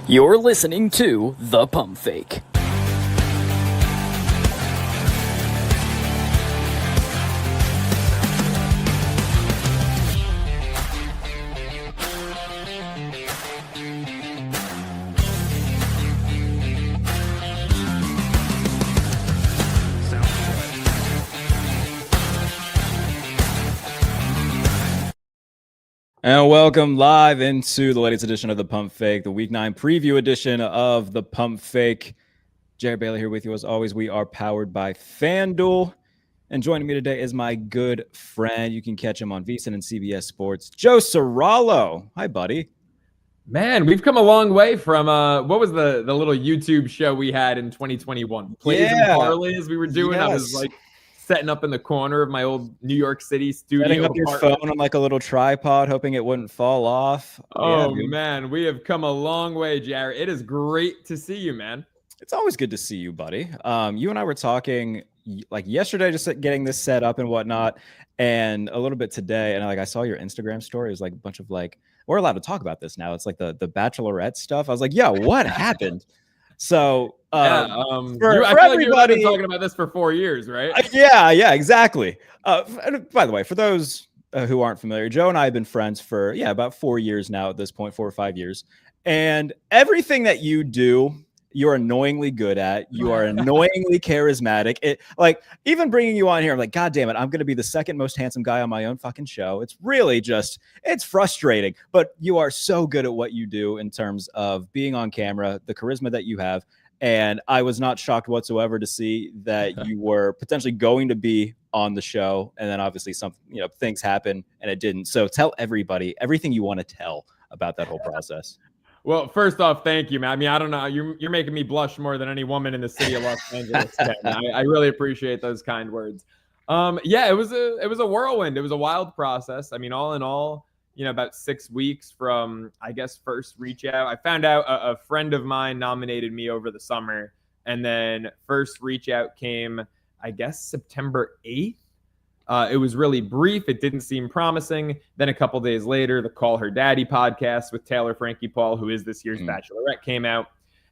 You're listening to The Pump Fake. And welcome live into the latest edition of the Pump Fake, the Week 9 preview edition of the Pump Fake. Jarrett Bailey here with you as always. We are powered by FanDuel. And joining me today is my good friend. You can catch him on VSiN and CBS Sports, Joe Ceraulo. Hi, buddy. Man, we've come a long way from what was the little YouTube show we had in 2021? Plays and parlays we were doing. Yes. I was like setting up in the corner of my old New York City studio. Setting up your phone on like a little tripod, hoping it wouldn't fall off. Oh, yeah, man, we have come a long way, Jarrett. It is great to see you, man. It's always good to see you, buddy. You and I were talking like yesterday, just getting this set up and whatnot, and a little bit today. And I saw your Instagram story. It was like a bunch of we're allowed to talk about this now. It's like the Bachelorette stuff. I was like, yeah, what happened? So I feel like you've been talking about this for 4 years, right? Yeah, exactly. And by the way, for those who aren't familiar, Joe and I have been friends for about 4 years now at this point, 4 or 5 years. And everything that you do, you're annoyingly good at. You are annoyingly charismatic. Even bringing you on here, I'm like, God damn it, I'm going to be the second most handsome guy on my own fucking show. It's really it's frustrating, but you are so good at what you do in terms of being on camera, the charisma that you have. And I was not shocked whatsoever to see that you were potentially going to be on the show. And then obviously things happen and it didn't. So tell everybody everything you want to tell about that whole process. Well, first off, thank you, man. I mean, I don't know. You're making me blush more than any woman in the city of Los Angeles can. I really appreciate those kind words. It was a whirlwind. It was a wild process. I mean, all in all, about 6 weeks from, I guess, first reach out. I found out a friend of mine nominated me over the summer, and then first reach out came, I guess, September 8th. It was really brief. It didn't seem promising. Then a couple days later, the Call Her Daddy podcast with Taylor Frankie Paul, who is this year's Bachelorette, came out.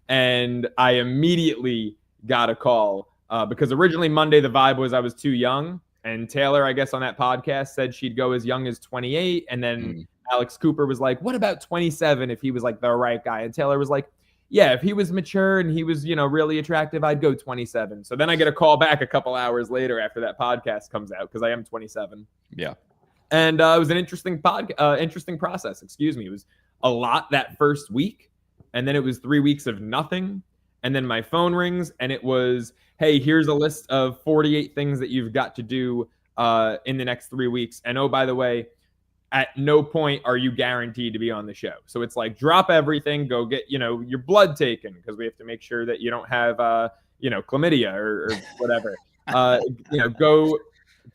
And I immediately got a call because originally Monday, the vibe was I was too young. And Taylor, I guess, on that podcast said she'd go as young as 28. And then Alex Cooper was like, what about 27 if he was like the right guy? And Taylor was like, yeah, if he was mature and he was, really attractive, I'd go 27. So then I get a call back a couple hours later after that podcast comes out because I am 27. Yeah. And it was an interesting process. Excuse me. It was a lot that first week. And then it was 3 weeks of nothing. And then my phone rings and it was, hey, here's a list of 48 things that you've got to do in the next 3 weeks. And oh, by the way, at no point are you guaranteed to be on the show. So it's like, drop everything, go get, your blood taken because we have to make sure that you don't have, chlamydia or whatever. Go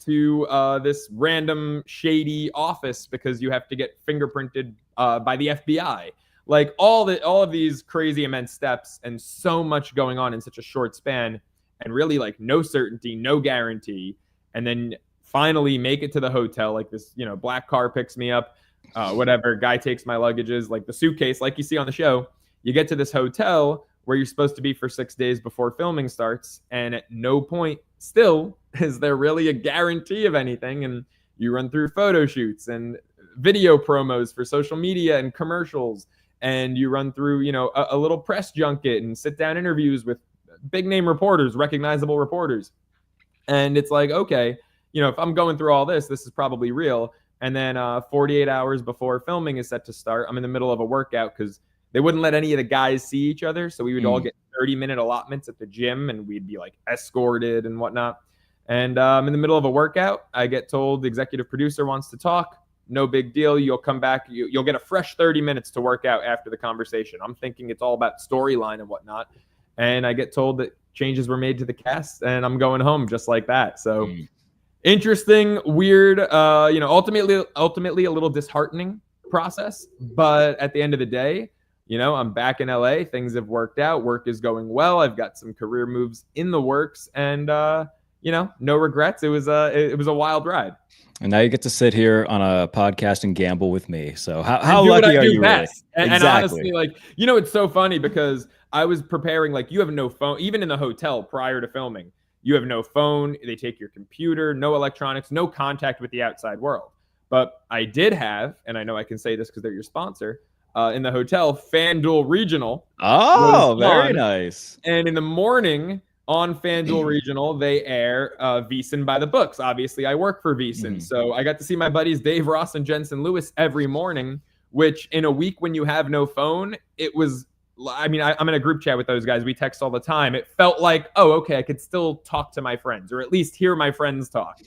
to this random shady office because you have to get fingerprinted by the FBI. Like all of these crazy immense steps and so much going on in such a short span and really like no certainty, no guarantee. And then finally make it to the hotel. Like this, black car picks me up, whatever. Guy takes my luggages, like the suitcase, like you see on the show. You get to this hotel where you're supposed to be for 6 days before filming starts. And at no point still is there really a guarantee of anything. And you run through photo shoots and video promos for social media and commercials. And you run through, a little press junket and sit down interviews with big name reporters, recognizable reporters. And it's like, okay, if I'm going through all this is probably real. And then 48 hours before filming is set to start, I'm in the middle of a workout because they wouldn't let any of the guys see each other. So we would all get 30-minute allotments at the gym and we'd be like escorted and whatnot. And I'm in the middle of a workout. I get told the executive producer wants to talk. No big deal. You'll come back. You'll get a fresh 30 minutes to work out after the conversation. I'm thinking it's all about storyline and whatnot. And I get told that changes were made to the cast and I'm going home just like that. So interesting, weird, ultimately a little disheartening process. But at the end of the day, I'm back in LA. Things have worked out. Work is going well. I've got some career moves in the works. And no regrets. It was a wild ride. And now you get to sit here on a podcast and gamble with me. So how do lucky are you best. really? And honestly, it's so funny because I was preparing, you have no phone, even in the hotel prior to filming, you have no phone. They take your computer, no electronics, no contact with the outside world. But I did have, and I know I can say this because they're your sponsor, in the hotel, FanDuel Regional. Oh, very nice. And in the morning on FanDuel Regional, they air VSiN by the books. Obviously, I work for VSiN. So I got to see my buddies Dave Ross and Jensen Lewis every morning, which in a week when you have no phone, it was, I'm in a group chat with those guys. We text all the time. It felt like, oh, okay, I could still talk to my friends or at least hear my friends talk.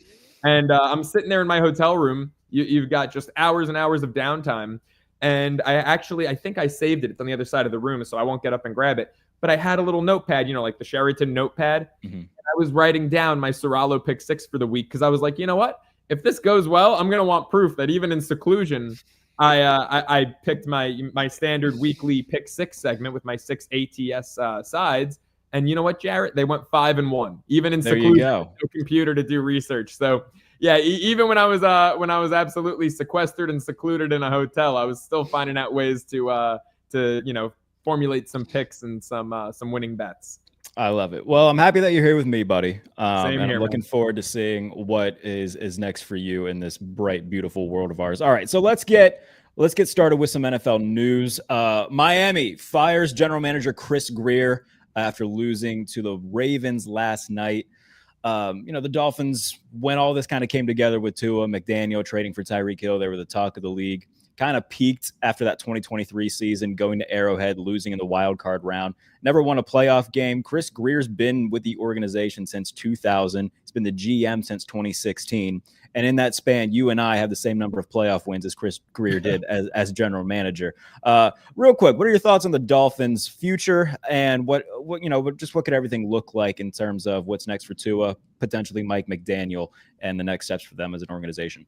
And I'm sitting there in my hotel room. You've got just hours and hours of downtime. And I think I saved it. It's on the other side of the room, so I won't get up and grab it. But I had a little notepad, like the Sheraton notepad. And I was writing down my Ceraulo pick six for the week because I was like, you know what? If this goes well, I'm going to want proof that even in seclusion, I picked my standard weekly pick six segment with my 6 ATS sides. And you know what, Jarrett? They went 5-1, even in seclusion. No computer to do research. So yeah, even when I was absolutely sequestered and secluded in a hotel, I was still finding out ways to formulate some picks and some winning bets. I love it. Well, I'm happy that you're here with me, buddy. Same here, I'm looking forward to seeing what is next for you in this bright, beautiful world of ours. All right, so let's get started with some NFL news. Miami fires general manager Chris Grier after losing to the Ravens last night. The Dolphins, when all this kind of came together with Tua, McDaniel trading for Tyreek Hill, they were the talk of the league. Kind of peaked after that 2023 season, going to Arrowhead, losing in the wild card round. Never won a playoff game. Chris Grier's been with the organization since 2000. He's been the GM since 2016. And in that span, you and I have the same number of playoff wins as Chris Grier did as general manager. Real quick, what are your thoughts on the Dolphins' future and what could everything look like in terms of what's next for Tua, potentially Mike McDaniel, and the next steps for them as an organization?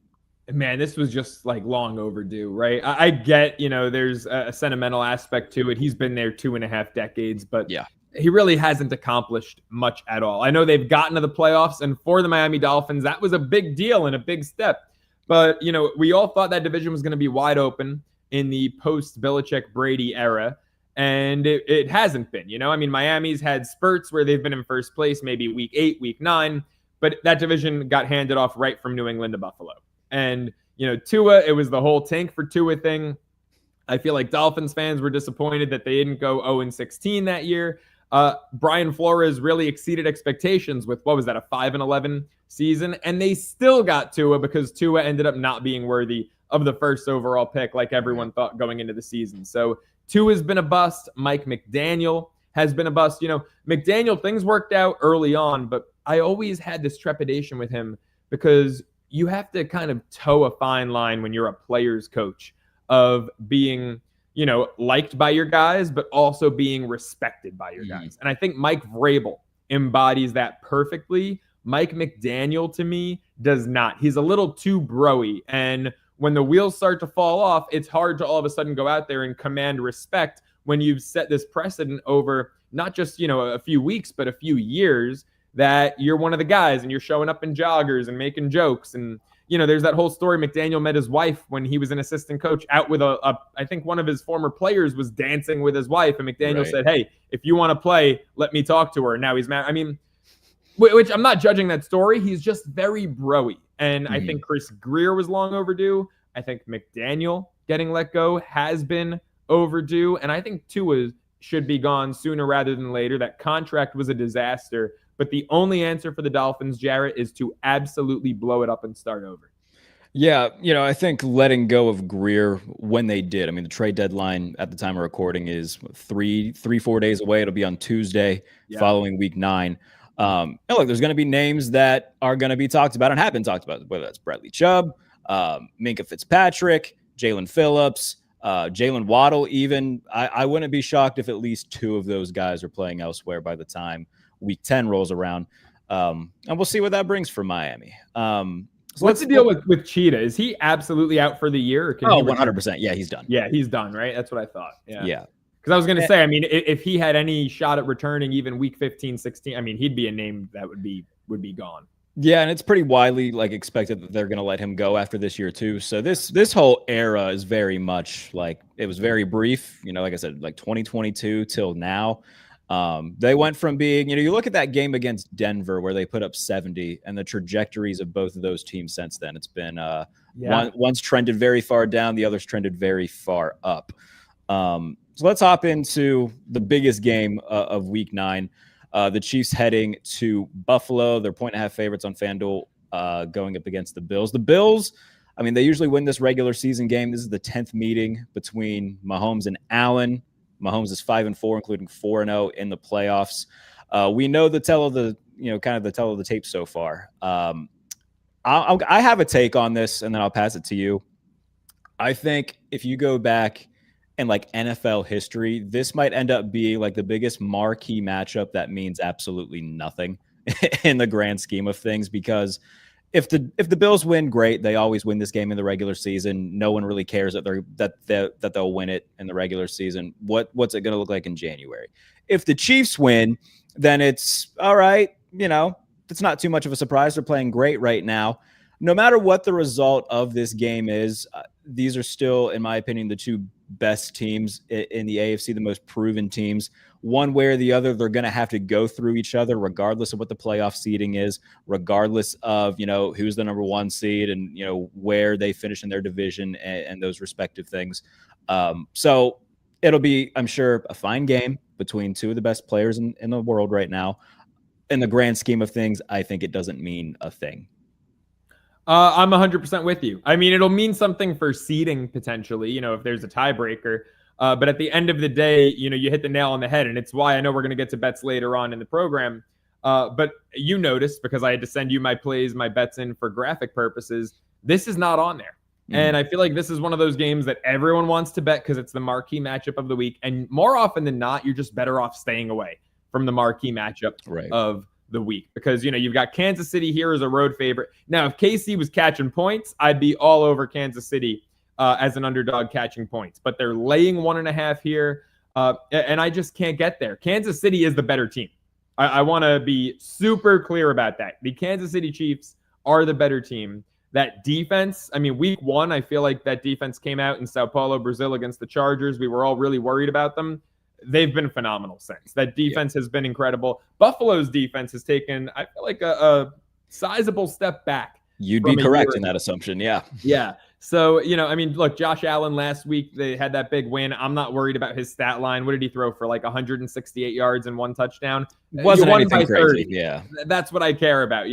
Man, this was just long overdue, right? I get, there's a sentimental aspect to it. He's been there 2.5 decades, but yeah, he really hasn't accomplished much at all. I know they've gotten to the playoffs, and for the Miami Dolphins, that was a big deal and a big step. But, we all thought that division was going to be wide open in the post-Belichick-Brady era, and it hasn't been, Miami's had spurts where they've been in first place, maybe week 8, week 9, but that division got handed off right from New England to Buffalo. And, Tua, it was the whole tank for Tua thing. I feel like Dolphins fans were disappointed that they didn't go 0-16 that year. Brian Flores really exceeded expectations with, what was that, a 5-11 season? And they still got Tua because Tua ended up not being worthy of the first overall pick like everyone thought going into the season. So Tua's been a bust. Mike McDaniel has been a bust. McDaniel, things worked out early on, but I always had this trepidation with him because you have to kind of toe a fine line when you're a player's coach of being, liked by your guys, but also being respected by your guys. And I think Mike Vrabel embodies that perfectly. Mike McDaniel, to me, does not. He's a little too bro-y. And when the wheels start to fall off, it's hard to all of a sudden go out there and command respect when you've set this precedent over not just, a few weeks, but a few years that you're one of the guys and you're showing up in joggers and making jokes. And, there's that whole story. McDaniel met his wife when he was an assistant coach out with I think one of his former players was dancing with his wife. And McDaniel said, hey, if you want to play, let me talk to her. And now he's mad. Which I'm not judging that story. He's just very bro-y. And I think Chris Grier was long overdue. I think McDaniel getting let go has been overdue. And I think Tua should be gone sooner rather than later. That contract was a disaster. But the only answer for the Dolphins, Jarrett, is to absolutely blow it up and start over. Yeah, I think letting go of Grier when they did. The trade deadline at the time of recording is 4 days away. It'll be on Tuesday following week 9. Look, there's going to be names that are going to be talked about and have been talked about, whether that's Bradley Chubb, Minkah Fitzpatrick, Jalen Phillips, Jalen Waddle even. I wouldn't be shocked if at least 2 of those guys are playing elsewhere by the time week 10 rolls around. And we'll see what that brings for Miami. So what's the deal with Cheetah? Is he absolutely out for the year? Or 100%. Yeah, he's done. Yeah, he's done, right? That's what I thought. Yeah. Because I was going to say, if he had any shot at returning even week 15, 16, he'd be a name that would be would be gone. Yeah, and it's pretty widely like expected that they're going to let him go after this year too. So this whole era is very much like it was very brief. Like I said, like 2022 till now. They went from being, you look at that game against Denver where they put up 70, and the trajectories of both of those teams since then. It's been one's trended very far down, the other's trended very far up. So let's hop into the biggest game of Week 9. The Chiefs heading to Buffalo. They're 1.5 favorites on FanDuel going up against the Bills. The Bills, I mean, they usually win this regular season game. This is the 10th meeting between Mahomes and Allen. Mahomes is 5-4, including 4-0 in the playoffs. We know the tell of the tape so far. I have a take on this, and then I'll pass it to you. I think if you go back in like NFL history, this might end up being like the biggest marquee matchup that means absolutely nothing in the grand scheme of things, because if the Bills win, great. They always win this game in the regular season. No one really cares that they'll win it in the regular season. What's it going to look like in January? If the Chiefs win, then it's all right. It's not too much of a surprise. They're playing great right now. No matter what the result of this game is, these are still, in my opinion, the two best teams in the AFC, the most proven teams. One way or the other, they're going to have to go through each other, regardless of what the playoff seeding is, regardless of, who's the number one seed and, where they finish in their division and those respective things. So it'll be, I'm sure, a fine game between two of the best players in the world right now. In the grand scheme of things, I think it doesn't mean a thing. I'm 100% with you. I mean, it'll mean something for seeding potentially, if there's a tiebreaker. But at the end of the day, you hit the nail on the head. And it's why I know we're going to get to bets later on in the program. But you noticed, because I had to send you my plays, my bets in for graphic purposes, this is not on there. Mm-hmm. And I feel like this is one of those games that everyone wants to bet because it's the marquee matchup of the week. And more often than not, you're just better off staying away from the marquee matchup of the week, because you've got Kansas City here as a road favorite. Now, if KC was catching points, I'd be all over Kansas City as an underdog catching points, but they're laying 1.5 here, and I just can't get there. Kansas City is the better team. I want to be super clear about that. The Kansas City Chiefs are the better team. That defense, I mean, week 1, I feel like that defense came out in Sao Paulo, Brazil against the Chargers. We were all really worried about them. They've been phenomenal since. That defense has been incredible. Buffalo's defense has taken, I feel like, a sizable step back. You'd be correct in that assumption, yeah. Yeah. So, I mean, look, Josh Allen last week, they had that big win. I'm not worried about his stat line. What did he throw for, like 168 yards and 1 touchdown? Wasn't anything crazy, yeah. That's what I care about,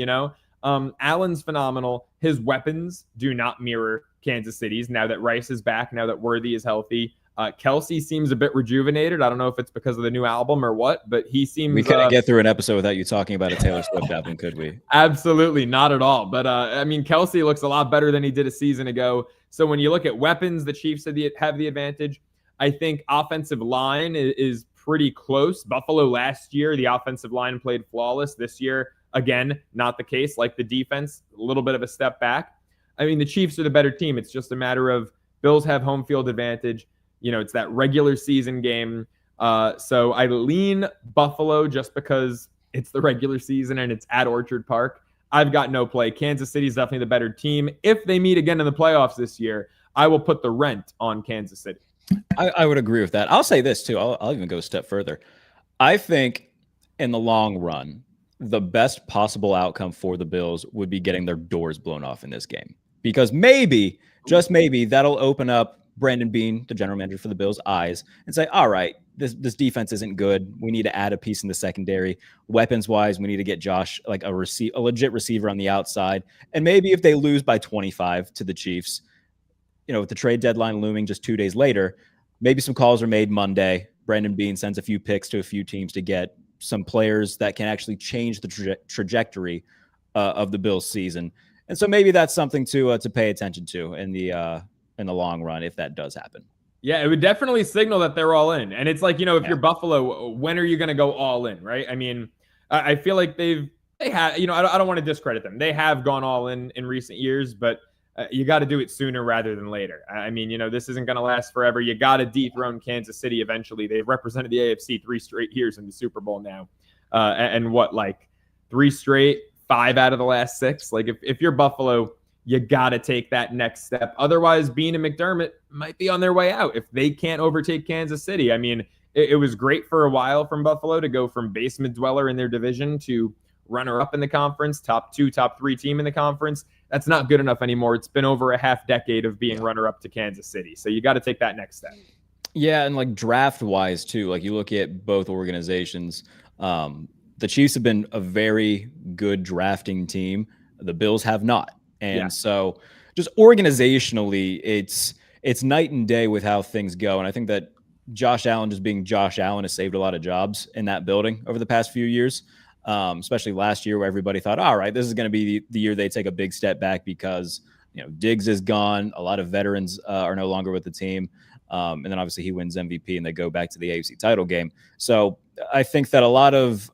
Allen's phenomenal. His weapons do not mirror Kansas City's now that Rice is back, now that Worthy is healthy. Kelsey seems a bit rejuvenated. I don't know if it's because of the new album or what, but he seems... We couldn't get through an episode without you talking about a Taylor Swift album, could we? Absolutely, not at all. But, I mean, Kelsey looks a lot better than he did a season ago. So when you look at weapons, the Chiefs have the advantage. I think offensive line is pretty close. Buffalo last year, the offensive line played flawless. This year, again, not the case. Like the defense, a little bit of a step back. I mean, the Chiefs are the better team. It's just a matter of Bills have home field advantage. It's that regular season game. So I lean Buffalo just because it's the regular season and it's at Orchard Park. I've got no play. Kansas City is definitely the better team. If they meet again in the playoffs this year, I will put the rent on Kansas City. I would agree with that. I'll say this too. I'll even go a step further. I think in the long run, the best possible outcome for the Bills would be getting their doors blown off in this game, because maybe, just maybe, that'll open up Brandon Beane, the general manager for the Bills, eyes and say, all right, this defense isn't good. We need to add a piece in the secondary. Weapons wise, we need to get Josh like a legit receiver on the outside. And maybe if they lose by 25 to the Chiefs, with the trade deadline looming just 2 days later, maybe some calls are made Monday. Brandon Beane sends a few picks to a few teams to get some players that can actually change the trajectory of the Bills season. And so maybe that's something to pay attention to in the long run, if that does happen. Yeah, it would definitely signal that they're all in. And it's like, if you're Buffalo, when are you going to go all in, right? I mean, I feel like they have, I don't want to discredit them. They have gone all in recent years, but you got to do it sooner rather than later. I mean, this isn't going to last forever. You got to dethrone Kansas City eventually. They've represented the AFC 3 straight years in the Super Bowl now. And what, like 3 straight 5 out of the last 6. Like if you're Buffalo, you got to take that next step. Otherwise, Bean and McDermott might be on their way out if they can't overtake Kansas City. I mean, it was great for a while from Buffalo to go from basement dweller in their division to runner-up in the conference, top 2, top 3 team in the conference. That's not good enough anymore. It's been over a half decade of being runner-up to Kansas City. So you got to take that next step. Yeah, and like draft-wise too, like you look at both organizations, the Chiefs have been a very good drafting team. The Bills have not. And so just organizationally, it's night and day with how things go. And I think that Josh Allen just being Josh Allen has saved a lot of jobs in that building over the past few years, especially last year where everybody thought, all right, this is going to be the year they take a big step back because, Diggs is gone. A lot of veterans are no longer with the team. And then obviously he wins MVP and they go back to the AFC title game. So I think that a lot of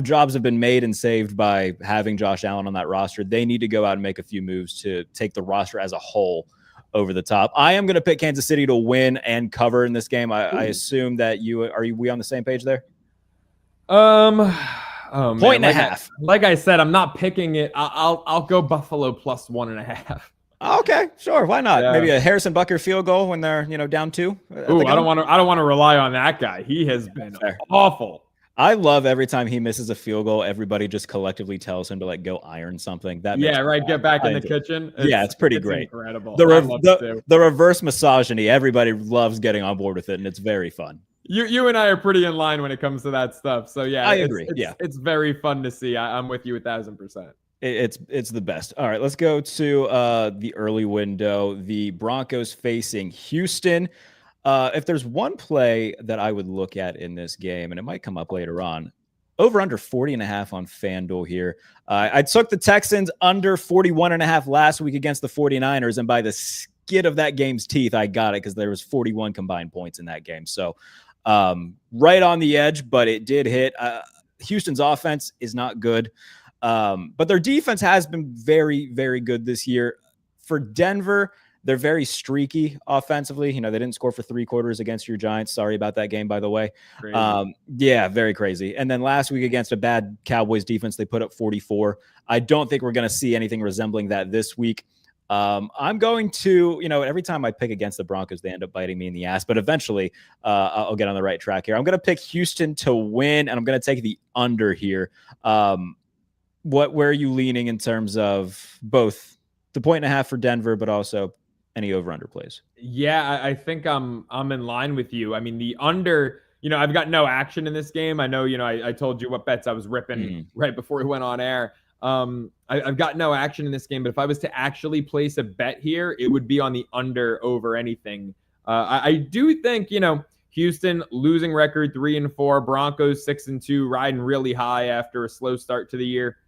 jobs have been made and saved by having Josh Allen on that roster. They need to go out and make a few moves to take the roster as a whole over the top. I am going to pick Kansas City to win and cover in this game. I assume that we on the same page there? Point and a half. Like I said, I'm not picking it. I'll go Buffalo plus 1.5. Okay, sure. Why not? Yeah. Maybe a Harrison Butker field goal when they're down 2. Ooh, I don't want to rely on that guy. He has been awful. I love every time he misses a field goal, everybody just collectively tells him to go iron something. That Get back in the kitchen. It's pretty great. Incredible. The reverse misogyny, everybody loves getting on board with it, and it's very fun. You and I are pretty in line when it comes to that stuff. So yeah, I agree. It's very fun to see. I'm with you 1,000%. It's the best. All right, let's go to the early window. The Broncos facing Houston. If there's one play that I would look at in this game, and it might come up later on, over under 40.5 on FanDuel here. I took the Texans under 41.5 last week against the 49ers, and by the skin of that game's teeth, I got it because there was 41 combined points in that game. So right on the edge, but it did hit. Houston's offense is not good, but their defense has been very, very good this year. For Denver, they're very streaky offensively. They didn't score for 3 quarters against your Giants. Sorry about that game, by the way. Very crazy. And then last week against a bad Cowboys defense, they put up 44. I don't think we're going to see anything resembling that this week. I'm going to, every time I pick against the Broncos, they end up biting me in the ass. But eventually, I'll get on the right track here. I'm going to pick Houston to win, and I'm going to take the under here. Where are you leaning in terms of both the 1.5 for Denver, but also any over-under plays? Yeah, I think I'm in line with you. I mean, the under, I've got no action in this game. I know, I told you what bets I was ripping right before we went on air. I've got no action in this game, but if I was to actually place a bet here, it would be on the under over anything. I do think, Houston losing record 3-4, Broncos 6-2, riding really high after a slow start to the year.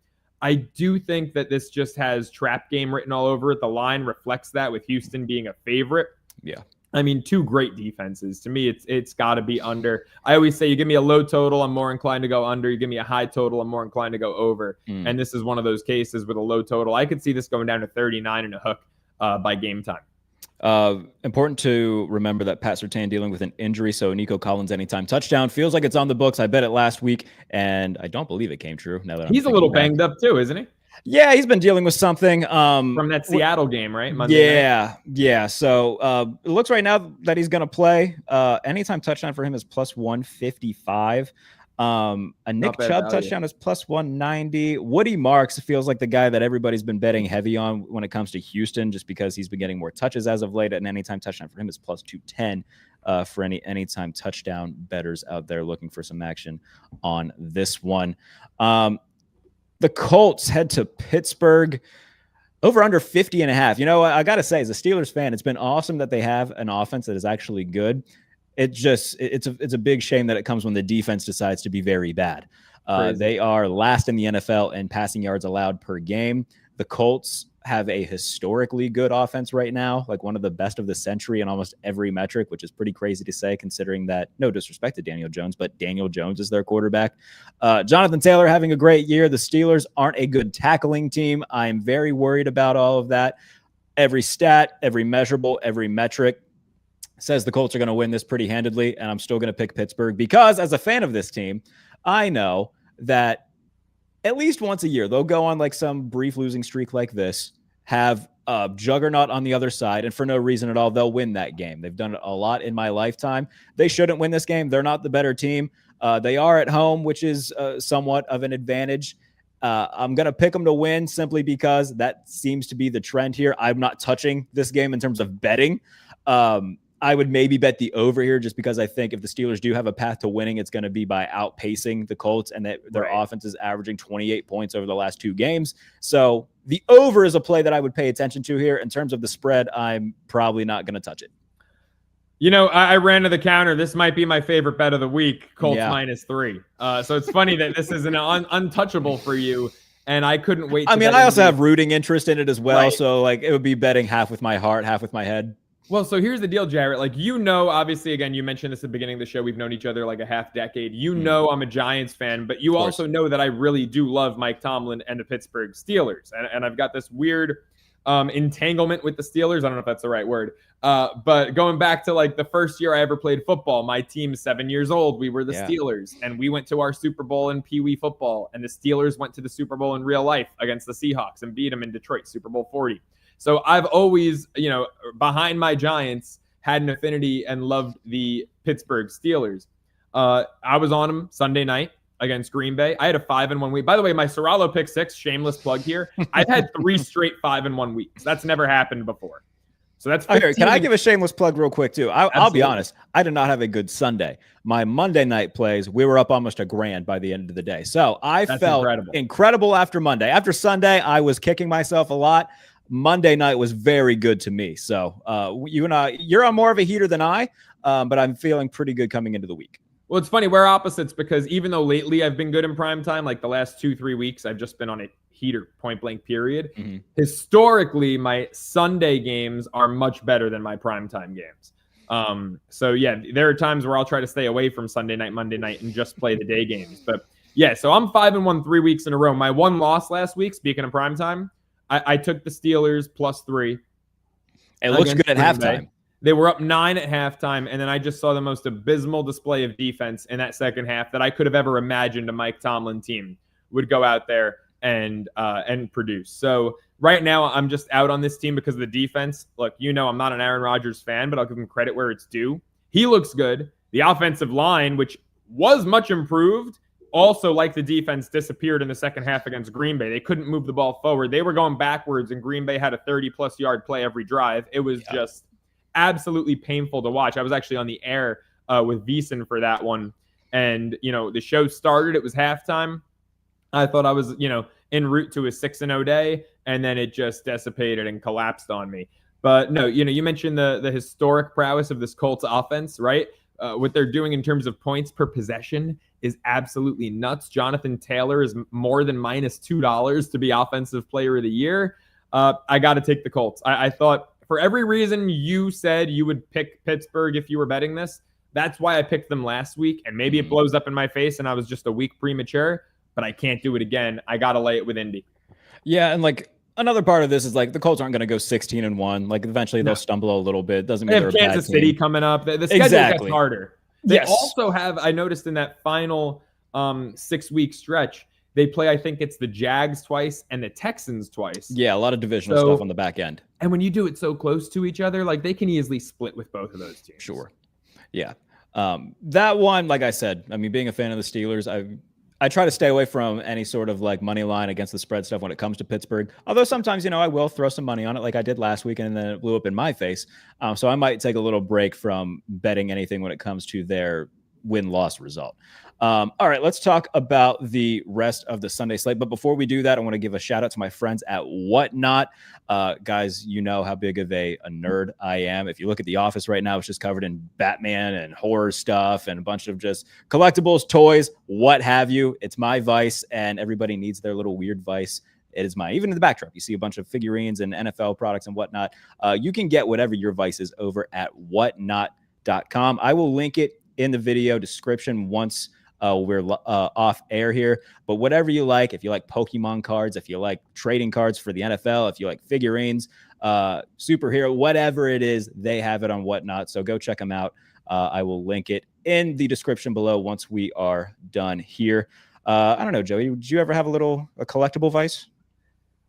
I do think that this just has trap game written all over it. The line reflects that with Houston being a favorite. Yeah. I mean, 2 great defenses. To me, it's got to be under. I always say you give me a low total, I'm more inclined to go under. You give me a high total, I'm more inclined to go over. And this is one of those cases with a low total. I could see this going down to 39 and a hook by game time. Important to remember that Pat Surtain dealing with an injury, so Nico Collins anytime touchdown feels like it's on the books. I bet it last week, and I don't believe it came true. Now that he's a little banged up too, isn't he? Yeah, he's been dealing with something from that Seattle game, right? Monday night. Yeah. So it looks right now that he's going to play. Anytime touchdown for him is plus 155. A Nick Chubb touchdown is plus 190. Woody Marks feels like the guy that everybody's been betting heavy on when it comes to Houston, just because he's been getting more touches as of late. And anytime touchdown for him is plus 210 for anytime touchdown bettors out there looking for some action on this one. The Colts head to Pittsburgh. Over under 50.5. I got to say, as a Steelers fan, it's been awesome that they have an offense that is actually good. It's a big shame that it comes when the defense decides to be very bad. They are last in the NFL in passing yards allowed per game. The Colts have a historically good offense right now, like one of the best of the century in almost every metric, which is pretty crazy to say considering that, no disrespect to Daniel Jones, but Daniel Jones is their quarterback. Jonathan Taylor having a great year. The Steelers aren't a good tackling team. I'm very worried about all of that. Every stat, every measurable, every metric says the Colts are going to win this pretty handedly, and I'm still going to pick Pittsburgh because as a fan of this team, I know that at least once a year, they'll go on like some brief losing streak like this, have a juggernaut on the other side, and for no reason at all, they'll win that game. They've done it a lot in my lifetime. They shouldn't win this game. They're not the better team. They are at home, which is somewhat of an advantage. I'm going to pick them to win simply because that seems to be the trend here. I'm not touching this game in terms of betting. I would maybe bet the over here just because I think if the Steelers do have a path to winning, it's going to be by outpacing the Colts, and that their offense is averaging 28 points over the last 2 games. So the over is a play that I would pay attention to here. In terms of the spread, I'm probably not going to touch it. You know, I ran to the counter. This might be my favorite bet of the week, Colts -3. So it's funny that this is an untouchable for you, and I couldn't wait. I mean, I also have rooting interest in it as well. Right. So like it would be betting half with my heart, half with my head. Well, so here's the deal, Jarrett. Like, you know, obviously, again, you mentioned this at the beginning of the show. We've known each other like a half decade. You know I'm a Giants fan, but you also know that I really do love Mike Tomlin and the Pittsburgh Steelers. And I've got this weird entanglement with the Steelers. I don't know if that's the right word. But going back to like the first year I ever played football, my team's 7 years old. We were the Steelers, and we went to our Super Bowl in Pee Wee football. And the Steelers went to the Super Bowl in real life against the Seahawks and beat them in Detroit, Super Bowl 40. So I've always, you know, behind my Giants, had an affinity and loved the Pittsburgh Steelers. I was on them Sunday night against Green Bay. I had a 5-1 week. By the way, my Ceraulo pick 6, shameless plug here. I've had 3 straight 5-1 weeks. That's never happened before. So that's 15. Can I give a shameless plug real quick too? I'll be honest. I did not have a good Sunday. My Monday night plays, we were up almost $1,000 by the end of the day. So I felt incredible after Monday. After Sunday, I was kicking myself a lot. Monday night was very good to me. So you and I, you're on more of a heater than I, but I'm feeling pretty good coming into the week. Well, it's funny. We're opposites because even though lately I've been good in prime time, like the last 2-3 weeks, I've just been on a heater, point blank period. Mm-hmm. Historically, my Sunday games are much better than my primetime games. So yeah, there are times where I'll try to stay away from Sunday night, Monday night, and just play the day games. But yeah, so I'm 5-1 3 weeks in a row. My one loss last week, speaking of primetime, I took the Steelers +3. It looks good at halftime. They were up 9 at halftime, and then I just saw the most abysmal display of defense in that second half that I could have ever imagined a Mike Tomlin team would go out there and produce. So right now, I'm just out on this team because of the defense. Look, you know I'm not an Aaron Rodgers fan, but I'll give him credit where it's due. He looks good. The offensive line, which was much improved, also, like the defense, disappeared in the second half against Green Bay. They couldn't move the ball forward. They were going backwards, and Green Bay had a 30-plus yard play every drive. It was just absolutely painful to watch. I was actually on the air with Veasan for that one. And, you know, the show started. It was halftime. I thought I was, you know, en route to a 6-0 day, and then it just dissipated and collapsed on me. But no, you know, you mentioned the historic prowess of this Colts offense, right? What they're doing in terms of points per possession is absolutely nuts. Jonathan Taylor is more than -$2 to be Offensive Player of the Year. I got to take the Colts. I thought for every reason you said you would pick Pittsburgh if you were betting this, that's why I picked them last week. And maybe it blows up in my face and I was just a week premature, but I can't do it again. I got to lay it with Indy. Yeah, and like another part of this is like the Colts aren't going to go 16-1. Like eventually they'll stumble a little bit. Doesn't mean they have Kansas City coming up. The schedule gets harder. They also have, I noticed in that final 6-week stretch, they play, I think it's the Jags twice and the Texans twice. Yeah, a lot of divisional stuff on the back end. And when you do it so close to each other, like they can easily split with both of those teams. Sure. Yeah. That one, like I said, I mean, being a fan of the Steelers, I try to stay away from any sort of like money line against the spread stuff when it comes to Pittsburgh. Although sometimes, you know, I will throw some money on it like I did last week and then it blew up in my face. So I might take a little break from betting anything when it comes to their win-loss result. All right, let's talk about the rest of the Sunday slate. But before we do that, I want to give a shout out to my friends at Whatnot. Guys, you know how big of a nerd I am. If you look at the office right now, it's just covered in Batman and horror stuff and a bunch of just collectibles, toys, what have you. It's my vice, and everybody needs their little weird vice. It is mine. Even in the backdrop, you see a bunch of figurines and NFL products and whatnot. You can get whatever your vice is over at whatnot.com. I will link it in the video description once we're off air here, but whatever you like, if you like Pokemon cards, if you like trading cards for the NFL, if you like figurines, superhero, whatever it is, they have it on Whatnot. So go check them out. I will link it in the description below once we are done here. I don't know, Joey. Did you ever have a collectible vice?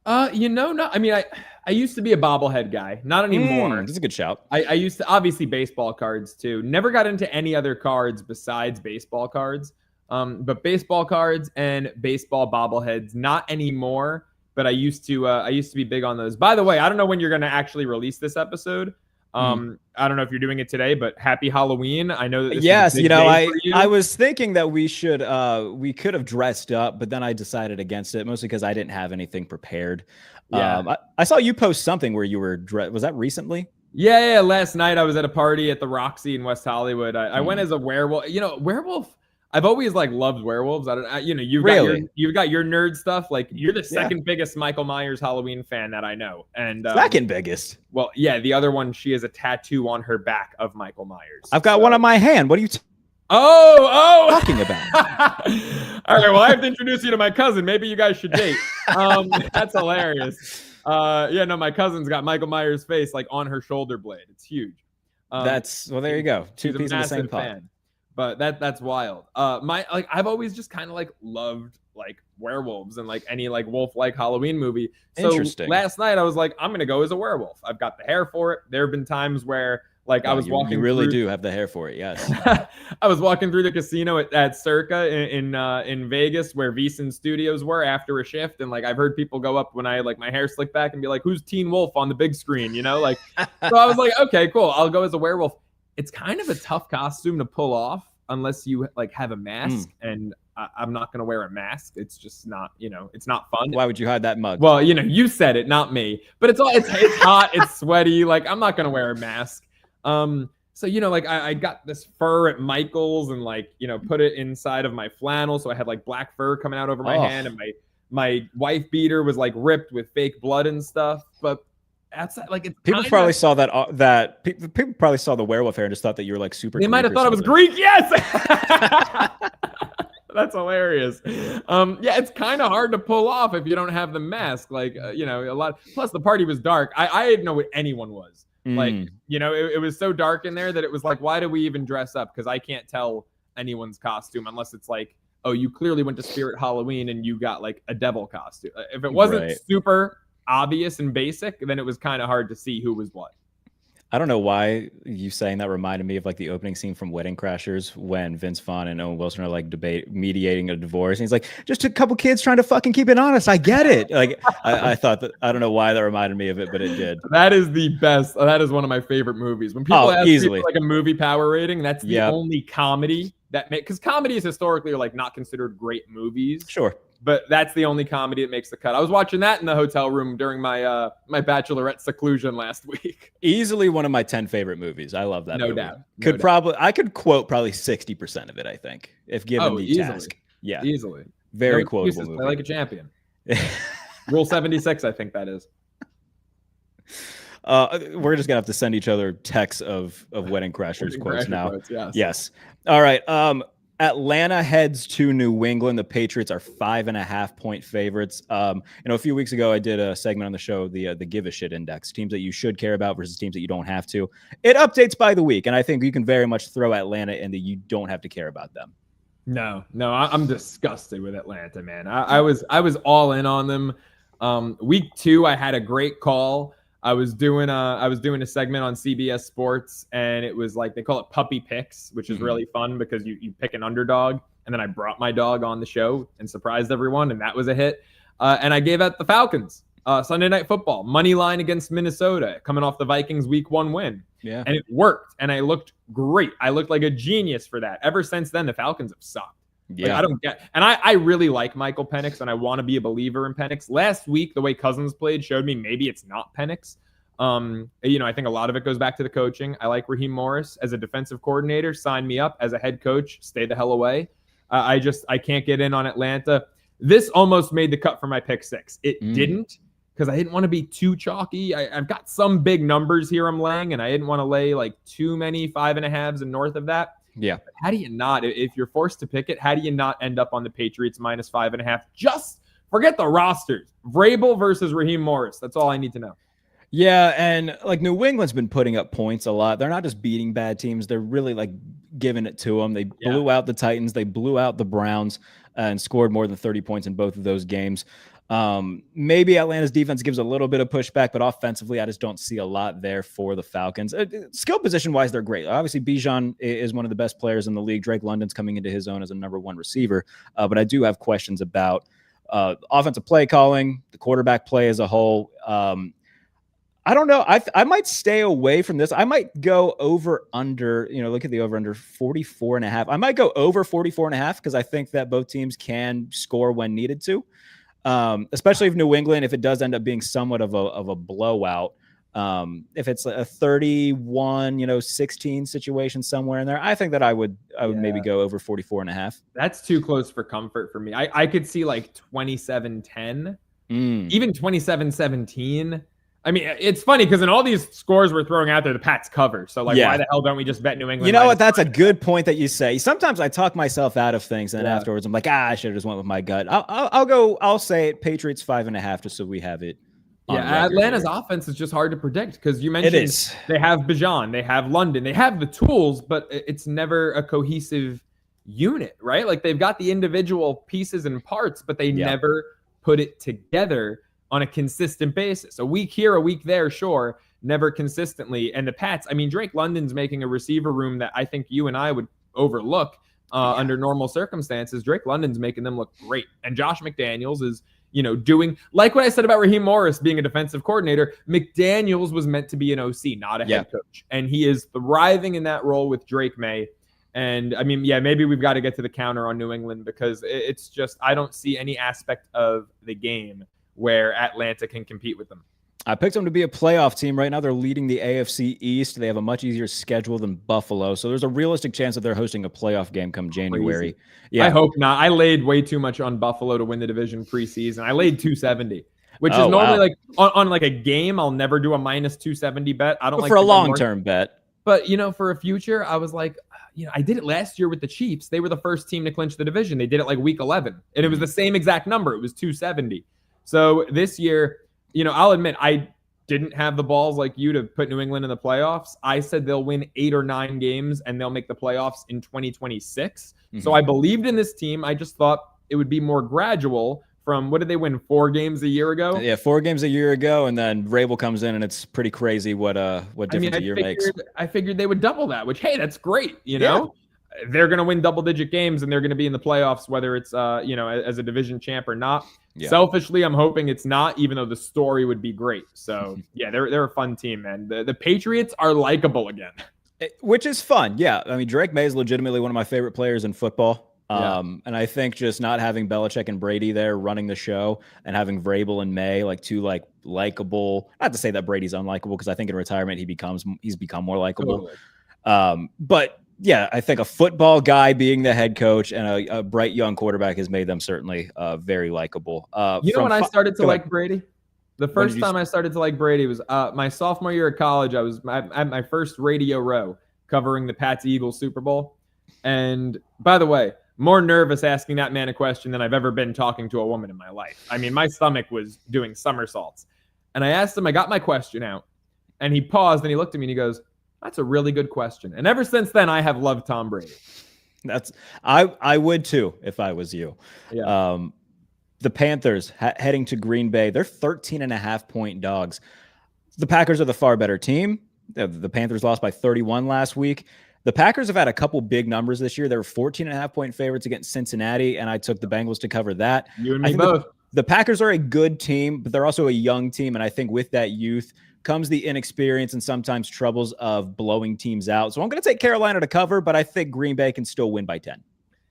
No. I mean, I used to be a bobblehead guy. Not anymore. That's a good shout. I used to, obviously, baseball cards too. Never got into any other cards besides baseball cards. But baseball cards and baseball bobbleheads, not anymore. But I used to be big on those. By the way, I don't know when you're going to actually release this episode. I don't know if you're doing it today, but happy Halloween. I know that this yes, is a big day for you. I was thinking that we could have dressed up, but then I decided against it, mostly because I didn't have anything prepared. Yeah. I saw you post something where you were was that recently? Yeah. Last night I was at a party at the Roxy in West Hollywood. I went as a werewolf. Werewolf. I've always loved werewolves. You've got your nerd stuff. Like you're the second biggest Michael Myers Halloween fan that I know. And second biggest. Well, yeah, the other one, she has a tattoo on her back of Michael Myers. I've got one on my hand. What are you talking about? All right, well, I have to introduce you to my cousin. Maybe you guys should date. That's hilarious. My cousin's got Michael Myers' face on her shoulder blade. It's huge. There you go. Two pieces of the same pot. But that's wild. I've always just kind of loved werewolves and any wolf Halloween movie. So interesting. Last night I was like, I'm gonna go as a werewolf. I've got the hair for it. There have been times where I was walking. You really do have the hair for it, yes. I was walking through the casino at Circa in Vegas, where VSiN Studios were after a shift, and I've heard people go up when I my hair slicked back and be like, "Who's Teen Wolf on the big screen?" So I was like, "Okay, cool. I'll go as a werewolf." It's kind of a tough costume to pull off unless you have a mask, and I'm not gonna wear a mask. It's just not, it's not fun. Why would you hide that mug? Well, you said it, not me. But it's hot, it's sweaty. I'm not gonna wear a mask. So I got this fur at Michael's and put it inside of my flannel, so I had black fur coming out over my hand, and my wife beater was ripped with fake blood and stuff. But outside, people probably saw that people probably saw the werewolf hair and just thought that you were super. They might have thought I was Greek. Yes. That's hilarious. It's kind of hard to pull off if you don't have the mask. A lot. Plus, the party was dark. I didn't know what anyone was. It was so dark in there that it was why do we even dress up? Because I can't tell anyone's costume unless it's oh, you clearly went to Spirit Halloween and you got a devil costume. If it wasn't super obvious and basic, then it was kind of hard to see who was what. I don't know why you saying that reminded me of the opening scene from Wedding Crashers when Vince Vaughn and Owen Wilson are mediating a divorce, and he's like, just a couple kids trying to fucking keep it honest. I get it. I thought that, I don't know why that reminded me of it, but it did. That is the best. That is one of my favorite movies. When people ask people a movie power rating, that's the only comedy because comedies historically are not considered great movies. Sure. But that's the only comedy that makes the cut. I was watching that in the hotel room during my my bachelorette seclusion last week. Easily one of my 10 favorite movies. I love that movie. No doubt. I could quote probably 60% of it, I think, if given the task. Yeah. Easily. Very quotable movie. I like a champion. Rule 76, I think that is. We're just gonna have to send each other texts of Wedding Crashers quotes now. Yes. All right. Atlanta heads to New England. The Patriots are 5.5-point favorites. A few weeks ago, I did a segment on the show, the Give a Shit Index, teams that you should care about versus teams that you don't have to. It updates by the week, and I think you can very much throw Atlanta in that you don't have to care about them. No, I'm disgusted with Atlanta, man. I was all in on them. Week 2, I had a great call. I was doing a segment on CBS Sports, and it was they call it puppy picks, which is really fun because you pick an underdog, and then I brought my dog on the show and surprised everyone, and that was a hit. And I gave out the Falcons Sunday Night Football money line against Minnesota, coming off the Vikings Week 1 win. Yeah, and it worked, and I looked great. I looked like a genius for that. Ever since then, the Falcons have sucked. Yeah, I don't get, and I really like Michael Penix, and I want to be a believer in Penix. Last week, the way Cousins played showed me maybe it's not Penix. I think a lot of it goes back to the coaching. I like Raheem Morris as a defensive coordinator. Sign me up. As a head coach, stay the hell away. I can't get in on Atlanta. This almost made the cut for my pick 6. It didn't, because I didn't want to be too chalky. I've got some big numbers here I'm laying, and I didn't want to lay too many 5.5s and north of that. Yeah. But how do you not, if you're forced to pick it, how do you not end up on the Patriots minus 5.5? Just forget the rosters. Vrabel versus Raheem Morris. That's all I need to know. Yeah, and like New England's been putting up points a lot. They're not just beating bad teams; they're really like giving it to them. They blew out the Titans, they blew out the Browns, and scored more than 30 points in both of those games. Maybe Atlanta's defense gives a little bit of pushback, but offensively, I just don't see a lot there for the Falcons. Skill position wise, they're great. Obviously, Bijan is one of the best players in the league. Drake London's coming into his own as a number one receiver, but I do have questions about offensive play calling, the quarterback play as a whole. I don't know. I might stay away from this. I might go over under, look at the over under 44.5. I might go over 44.5 because I think that both teams can score when needed to. Especially if New England, if it does end up being somewhat of a blowout, if it's a 31-16 situation somewhere in there, I think that I would maybe go over 44.5. That's too close for comfort for me. I could see like 27-10, even 27-17. I mean, it's funny because in all these scores we're throwing out there, the Pats cover. So, why the hell don't we just bet New England? You know what? That's a good point that you say. Sometimes I talk myself out of things, and then afterwards I'm like, I should have just went with my gut. I'll say it. Patriots 5.5, just so we have it. Yeah, Atlanta's offense is just hard to predict because you mentioned they have Bijan, they have London, they have the tools, but it's never a cohesive unit, right? Like they've got the individual pieces and parts, but they never put it together on a consistent basis. A week here, a week there, sure, never consistently. And the Pats, I mean, Drake London's making a receiver room that I think you and I would overlook under normal circumstances. Drake London's making them look great. And Josh McDaniels is, doing, like what I said about Raheem Morris being a defensive coordinator, McDaniels was meant to be an OC, not a head coach. And he is thriving in that role with Drake May. And I mean, maybe we've got to get to the counter on New England because it's just, I don't see any aspect of the game where Atlanta can compete with them. I picked them to be a playoff team. Right now, they're leading the AFC East. They have a much easier schedule than Buffalo. So there's a realistic chance that they're hosting a playoff game come January. Crazy. Yeah, I hope not. I laid way too much on Buffalo to win the division preseason. I laid 270, which is normally like on like a game. I'll never do a minus 270 bet. I don't like for a long-term bet. But, for a future, I was like, I did it last year with the Chiefs. They were the first team to clinch the division. They did it like week 11, and it was the same exact number. It was 270. So this year, I'll admit I didn't have the balls like you to put New England in the playoffs. I said they'll win 8 or 9 games and they'll make the playoffs in 2026. So I believed in this team. I just thought it would be more gradual from, what did they win, 4 games a year ago? Yeah, 4 games a year ago, and then Rabel comes in and it's pretty crazy what difference a year makes. I figured they would double that, which, hey, that's great, know? They're going to win double-digit games, and they're going to be in the playoffs, whether it's, as a division champ or not. Yeah. Selfishly, I'm hoping it's not, even though the story would be great. So, they're a fun team, man. The Patriots are likable again. Which is fun, yeah. I mean, Drake May is legitimately one of my favorite players in football. And I think just not having Belichick and Brady there running the show and having Vrabel and May, like two likable, not to say that Brady's unlikable, because I think in retirement he's become more likable. Totally. But yeah, I think a football guy being the head coach and a bright young quarterback has made them certainly very likable. When I started to like Brady? The first time I started to like Brady was my sophomore year of college. I was at my first radio row covering the Pats-Eagles Super Bowl. And by the way, more nervous asking that man a question than I've ever been talking to a woman in my life. I mean, my stomach was doing somersaults. And I asked him, I got my question out. And he paused and he looked at me and he goes, "That's a really good question." And ever since then, I have loved Tom Brady. I would too if I was you. Yeah. The Panthers heading to Green Bay. They're 13.5-point dogs. The Packers are the far better team. The Panthers lost by 31 last week. The Packers have had a couple big numbers this year. They were 14.5-point favorites against Cincinnati, and I took the Bengals to cover that. You and me both. The Packers are a good team, but they're also a young team, and I think with that youth comes the inexperience and sometimes troubles of blowing teams out. So I'm going to take Carolina to cover, but I think Green Bay can still win by 10.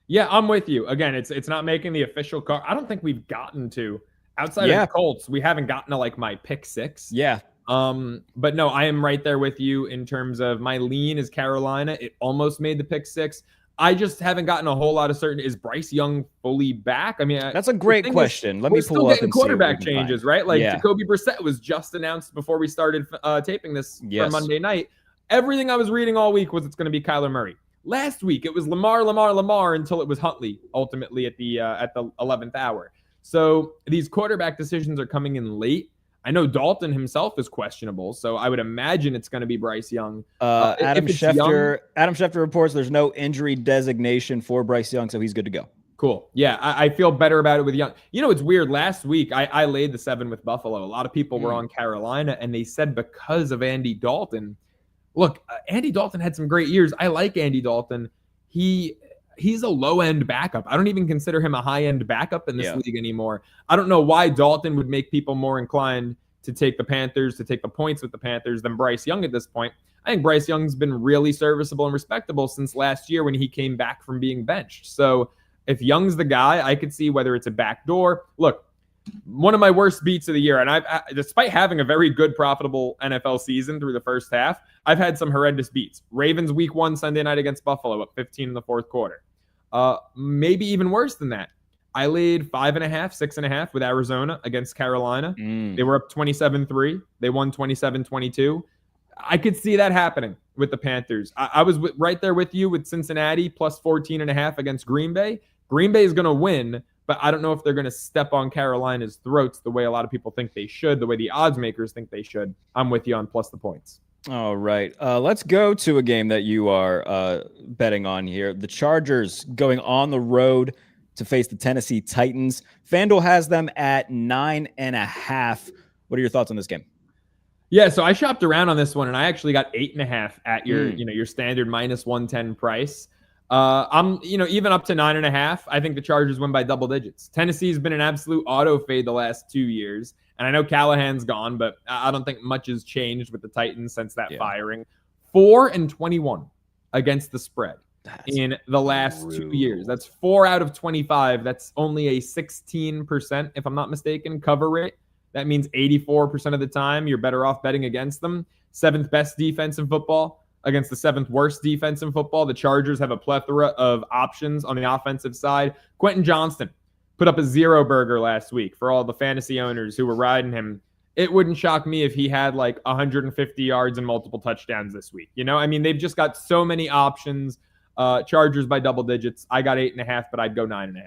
Yeah, I'm with you. Again, it's not making the official card. I don't think we've gotten to, outside of the Colts, we haven't gotten to like my pick 6. Yeah. But no, I am right there with you in terms of my lean is Carolina. It almost made the pick 6. I just haven't gotten a whole lot of certainty. Is Bryce Young fully back? I mean, that's a great question. Let me pull up and quarterback changes, right? Like Jacoby Brissett was just announced before we started taping this for Monday night. Everything I was reading all week was it's going to be Kyler Murray. Last week it was Lamar until it was Huntley ultimately at the 11th hour. So these quarterback decisions are coming in late. I know Dalton himself is questionable, so I would imagine it's going to be Bryce Young. Adam Schefter reports there's no injury designation for Bryce Young, so he's good to go. Cool. Yeah, I feel better about it with Young. You know, it's weird. Last week, I laid the 7 with Buffalo. A lot of people were on Carolina, and they said because of Andy Dalton. Look, Andy Dalton had some great years. I like Andy Dalton. He's a low-end backup. I don't even consider him a high-end backup in this league anymore. I don't know why Dalton would make people more inclined to take the Panthers, to take the points with the Panthers than Bryce Young at this point. I think Bryce Young's been really serviceable and respectable since last year when he came back from being benched. So if Young's the guy, I could see whether it's a backdoor. Look, one of my worst beats of the year, and I despite having a very good, profitable NFL season through the first half, I've had some horrendous beats. Ravens week 1 Sunday night against Buffalo, up 15 in the fourth quarter. Maybe even worse than that. I laid 5.5, 6.5 with Arizona against Carolina. They were up 27-3. They won 27-22. I could see that happening with the Panthers. I was right there with you with Cincinnati plus 14.5 against Green Bay. Green Bay is going to win, but I don't know if they're going to step on Carolina's throats the way a lot of people think they should, the way the odds makers think they should. I'm with you on plus the points. All right. Let's go to a game that you are betting on here. The Chargers going on the road to face the Tennessee Titans. FanDuel has them at 9.5. What are your thoughts on this game? Yeah, so I shopped around on this one, and I actually got 8.5 at your standard minus 110 price. I'm even up to 9.5. I think the Chargers win by double digits. Tennessee's been an absolute auto fade the last 2 years, and I know Callahan's gone, but I don't think much has changed with the Titans since that firing. 4-21 against the spread in the last 2 years. That's 4 out of 25. That's only a 16%, if I'm not mistaken, cover rate. That means 84% of the time you're better off betting against them. 7th best defense in football against the 7th worst defense in football. The Chargers have a plethora of options on the offensive side. Quentin Johnston put up a 0 burger last week for all the fantasy owners who were riding him. It wouldn't shock me if he had like 150 yards and multiple touchdowns this week. They've just got so many options. Chargers by double digits. I got 8.5, but I'd go 9.5.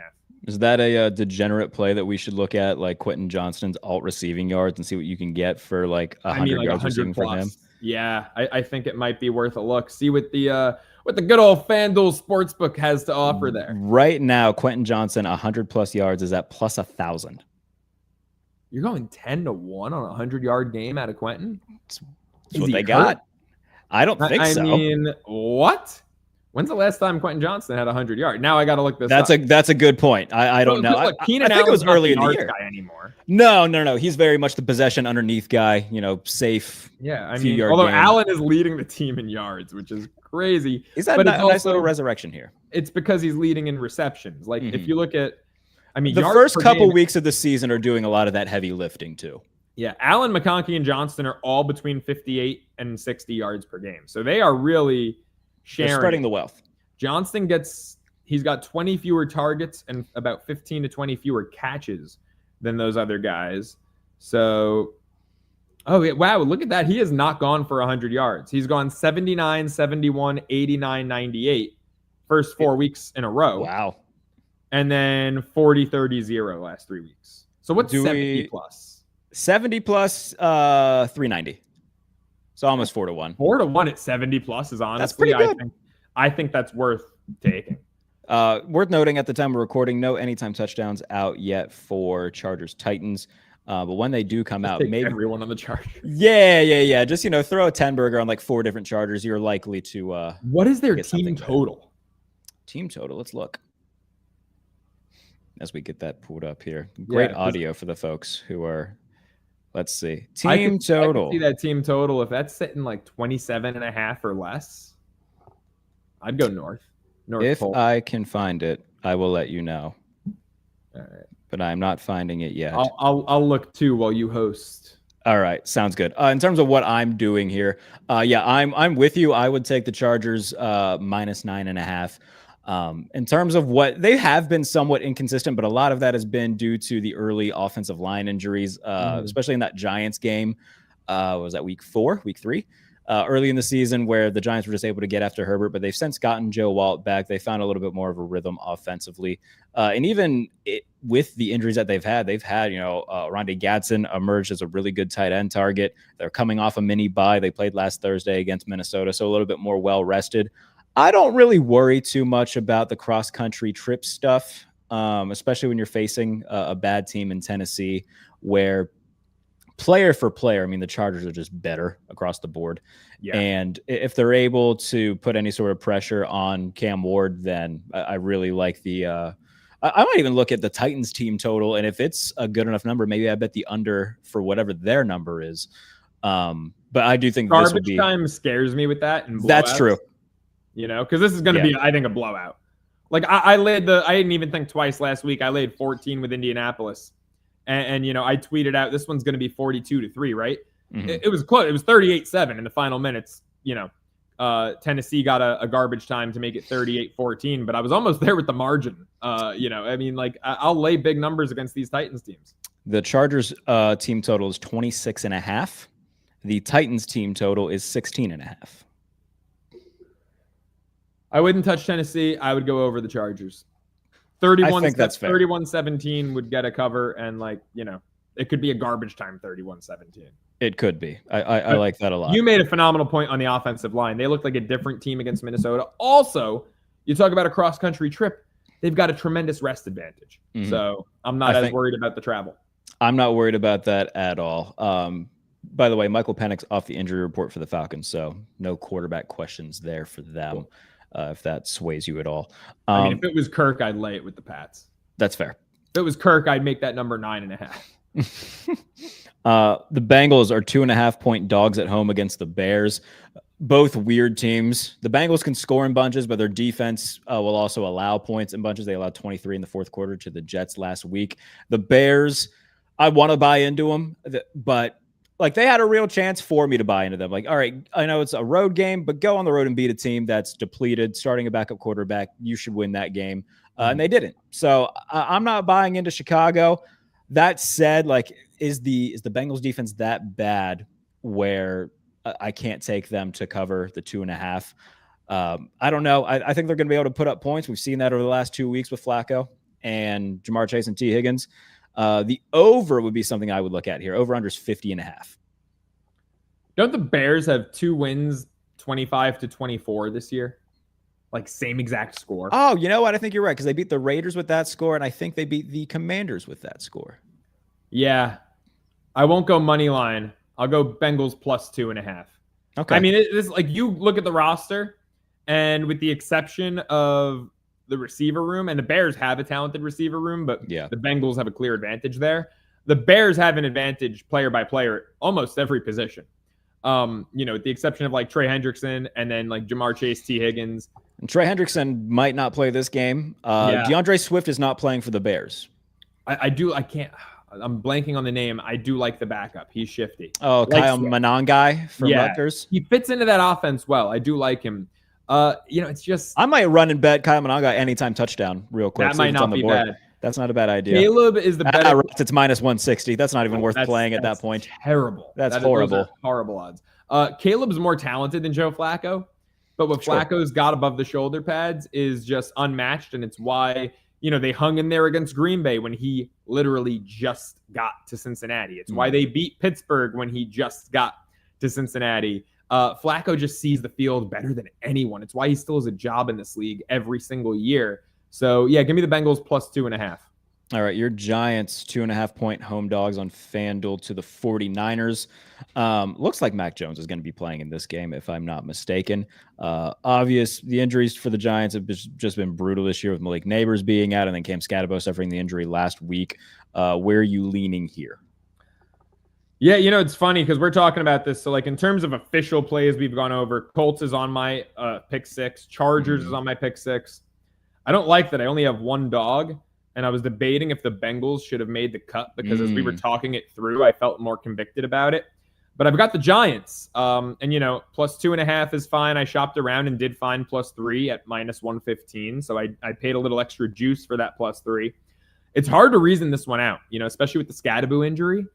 Is that a degenerate play that we should look at, like Quentin Johnston's alt receiving yards, and see what you can get for like 100 yards receiving from him? Yeah, I think it might be worth a look. See what the good old FanDuel Sportsbook has to offer there. Right now, Quentin Johnston 100+ yards is at plus 1,000. You're going 10-1 on a 100-yard game out of Quentin? That's what they got. I don't think so. I mean, what? When's the last time Quentin Johnston had 100 yards? Now I got to look this up. That's a good point. I don't know. Look, I think it was early in the year. Guy anymore. No. He's very much the possession underneath guy. Safe. Yeah, although game. Allen is leading the team in yards, which is crazy. He's had a nice little resurrection here. It's because he's leading in receptions. Like if you look at, the first couple weeks of the season are doing a lot of that heavy lifting too. Yeah, Allen, McConkey, and Johnston are all between 58 and 60 yards per game. So they are really sharing. They're spreading the wealth. Johnston he's got 20 fewer targets and about 15 to 20 fewer catches than those other guys. So, wow, look at that. He has not gone for 100 yards. He's gone 79, 71, 89, 98 first 4 weeks in a row. Wow. And then 40, 30, 0 last 3 weeks. So what's 70 plus? 70 plus 390. So almost 4-1. 4-1 at 70 plus is honestly, that's pretty good. I think that's worth taking. Worth noting at the time we're recording, no anytime touchdowns out yet for Chargers Titans. But when they do come out, maybe everyone on the Chargers. Yeah. Just throw a 10 burger on like 4 different Chargers. You're likely to. What is their team total? Team total. Let's look. As we get that pulled up here, great audio for the folks who are. Let's see. Team total. I can see that team total. If that's sitting like 27.5 or less. I'd go north. If I can find it, I will let you know. All right. But I'm not finding it yet. I'll look too while you host. All right, sounds good. In terms of what I'm doing here, I'm with you. I would take the Chargers minus 9.5. In terms of what they have been somewhat inconsistent, but a lot of that has been due to the early offensive line injuries, especially in that Giants game. Was that week 3? early in the season where the Giants were just able to get after Herbert, but they've since gotten Joe Walt back. They found a little bit more of a rhythm offensively. And even with the injuries that they've had, Rondé Gadsden emerged as a really good tight end target. They're coming off a mini bye. They played last Thursday against Minnesota, so a little bit more well-rested. I don't really worry too much about the cross-country trip stuff, especially when you're facing a bad team in Tennessee where player for player, I mean, the Chargers are just better across the board. Yeah. And if they're able to put any sort of pressure on Cam Ward, then I really like the I might even look at the Titans team total. And if it's a good enough number, maybe I bet the under for whatever their number is. But I do think garbage this would be time scares me with that. And that's true. Because this is going to be, I think, a blowout. Like I didn't even think twice last week. I laid 14 with Indianapolis. And I tweeted out, this one's going to be 42-3, right? Mm-hmm. It was close. It was 38-7 in the final minutes. Tennessee got a garbage time to make it 38-14, but I was almost there with the margin. I'll lay big numbers against these Titans teams. The Chargers team total is 26.5. The Titans team total is 16.5. I wouldn't touch Tennessee. I would go over the Chargers. 31, I think that's fair. 31-17 would get a cover, and it could be a garbage time 31-17. It could be. I like that a lot. You made a phenomenal point on the offensive line. They looked like a different team against Minnesota. Also, you talk about a cross-country trip. They've got a tremendous rest advantage. Mm-hmm. So I'm not as worried about the travel. I'm not worried about that at all. By the way, Michael Penix's off the injury report for the Falcons, so no quarterback questions there for them. Cool. If that sways you at all. If it was Kirk, I'd lay it with the Pats. That's fair. If it was Kirk, I'd make that number 9.5. The Bengals are 2.5-point dogs at home against the Bears. Both weird teams. The Bengals can score in bunches, but their defense will also allow points in bunches. They allowed 23 in the fourth quarter to the Jets last week. The Bears, I want to buy into them, but they had a real chance for me to buy into them. All right, I know it's a road game, but go on the road and beat a team that's depleted, starting a backup quarterback. You should win that game. And they didn't. So I'm not buying into Chicago. That said, is the Bengals defense that bad where I can't take them to cover the 2.5? I don't know. I think they're going to be able to put up points. We've seen that over the last 2 weeks with Flacco and Jamar Chase and T. Higgins. The over would be something I would look at here. Over under is 50.5. Don't the Bears have 2 wins, 25-24 this year? Same exact score. Oh, you know what? I think you're right, because they beat the Raiders with that score, and I think they beat the Commanders with that score. Yeah. I won't go money line. I'll go Bengals plus 2.5. Okay. It's you look at the roster, and with the exception of the receiver room, and the Bears have a talented receiver room, but the Bengals have a clear advantage there. The Bears have an advantage player by player at almost every position. With the exception of Trey Hendrickson and then Jamar Chase, T. Higgins. And Trey Hendrickson might not play this game. DeAndre Swift is not playing for the Bears. I'm blanking on the name. I do like the backup. He's shifty. Oh, Kyle Monangai from Rutgers. He fits into that offense well. I do like him. It's just I might run and bet Kyle Monangai anytime touchdown real quick. That might not be bad. That's not a bad idea. Caleb is the better. It's minus 160. That's not even worth playing at that point. Terrible. That's horrible. Horrible odds. Caleb's more talented than Joe Flacco, but what Flacco's got above the shoulder pads is just unmatched, and it's why they hung in there against Green Bay when he literally just got to Cincinnati. It's why they beat Pittsburgh when he just got to Cincinnati. Flacco just sees the field better than anyone. It's why he still has a job in this league every single year. So, give me the Bengals plus 2.5. All right, your Giants 2.5-point home dogs on FanDuel to the 49ers. Looks like Mac Jones is going to be playing in this game, if I'm not mistaken. The injuries for the Giants have just been brutal this year, with Malik Neighbors being out and then Cam Scatabo suffering the injury last week. Where are you leaning here? Yeah, it's funny because we're talking about this. So, in terms of official plays we've gone over, Colts is on my pick 6. Chargers is on my pick 6. I don't like that I only have one dog, and I was debating if the Bengals should have made the cut because as we were talking it through, I felt more convicted about it. But I've got the Giants, and plus 2.5 is fine. I shopped around and did find plus 3 at minus 115, so I paid a little extra juice for that plus 3. It's hard to reason this one out, especially with the Scatabo injury.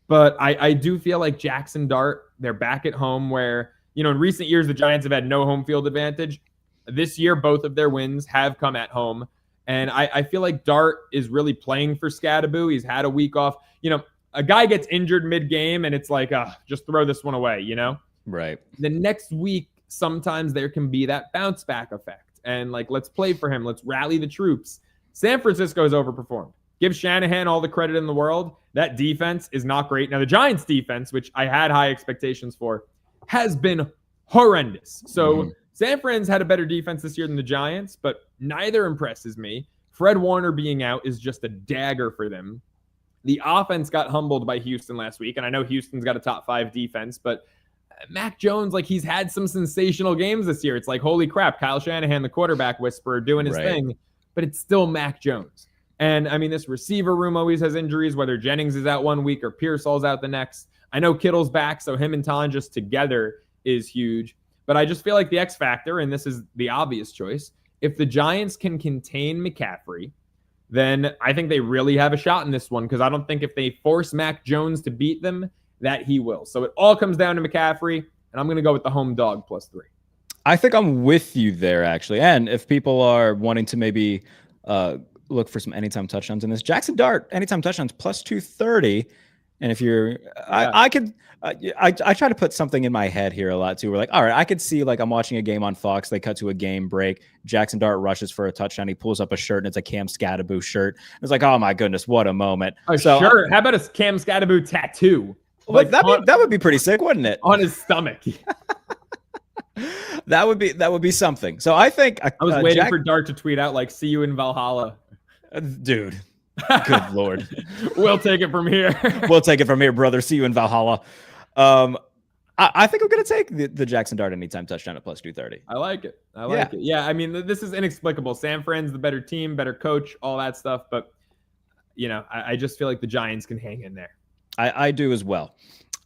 But I do feel like Jackson Dart, they're back at home where in recent years, the Giants have had no home field advantage. This year, both of their wins have come at home. And I feel like Dart is really playing for Scadaboo. He's had a week off. A guy gets injured mid-game, and it's like, just throw this one away, Right. The next week, sometimes there can be that bounce back effect. And let's play for him. Let's rally the troops. San Francisco has overperformed. Give Shanahan all the credit in the world. That defense is not great. Now, the Giants defense, which I had high expectations for, has been horrendous. So San Fran's had a better defense this year than the Giants, but neither impresses me. Fred Warner being out is just a dagger for them. The offense got humbled by Houston last week, and I know Houston's got a top 5 defense, but Mac Jones, he's had some sensational games this year. It's like, holy crap, Kyle Shanahan, the quarterback whisperer, doing his thing, but it's still Mac Jones. And, this receiver room always has injuries, whether Jennings is out 1 week or Pearsall's out the next. I know Kittle's back, so him and Tonjes together is huge. But I just feel like the X factor, and this is the obvious choice, if the Giants can contain McCaffrey, then I think they really have a shot in this one, because I don't think if they force Mac Jones to beat them, that he will. So it all comes down to McCaffrey, and I'm going to go with the home dog +3. I think I'm with you there, actually. And if people are wanting to maybe look for some anytime touchdowns in this, Jackson Dart, anytime touchdowns +230. And if you're, I try to put something in my head here a lot too. We're like, all right, I could see I'm watching a game on Fox. They cut to a game break. Jackson Dart rushes for a touchdown. He pulls up a shirt and it's a Cam Scadaboo shirt. It's like, oh my goodness, what a moment. Sure. How about a Cam Scadaboo tattoo? That would be pretty sick, wouldn't it? On his stomach. That would be something. So I think I was waiting for Dart to tweet out "See you in Valhalla," dude. Good Lord. We'll take it from here. We'll take it from here, brother. See you in Valhalla. I think I'm going to take the Jackson Dart anytime touchdown at +230. I like it. It. Yeah, this is inexplicable. San Fran's the better team, better coach, all that stuff. But, I just feel like the Giants can hang in there. I do as well.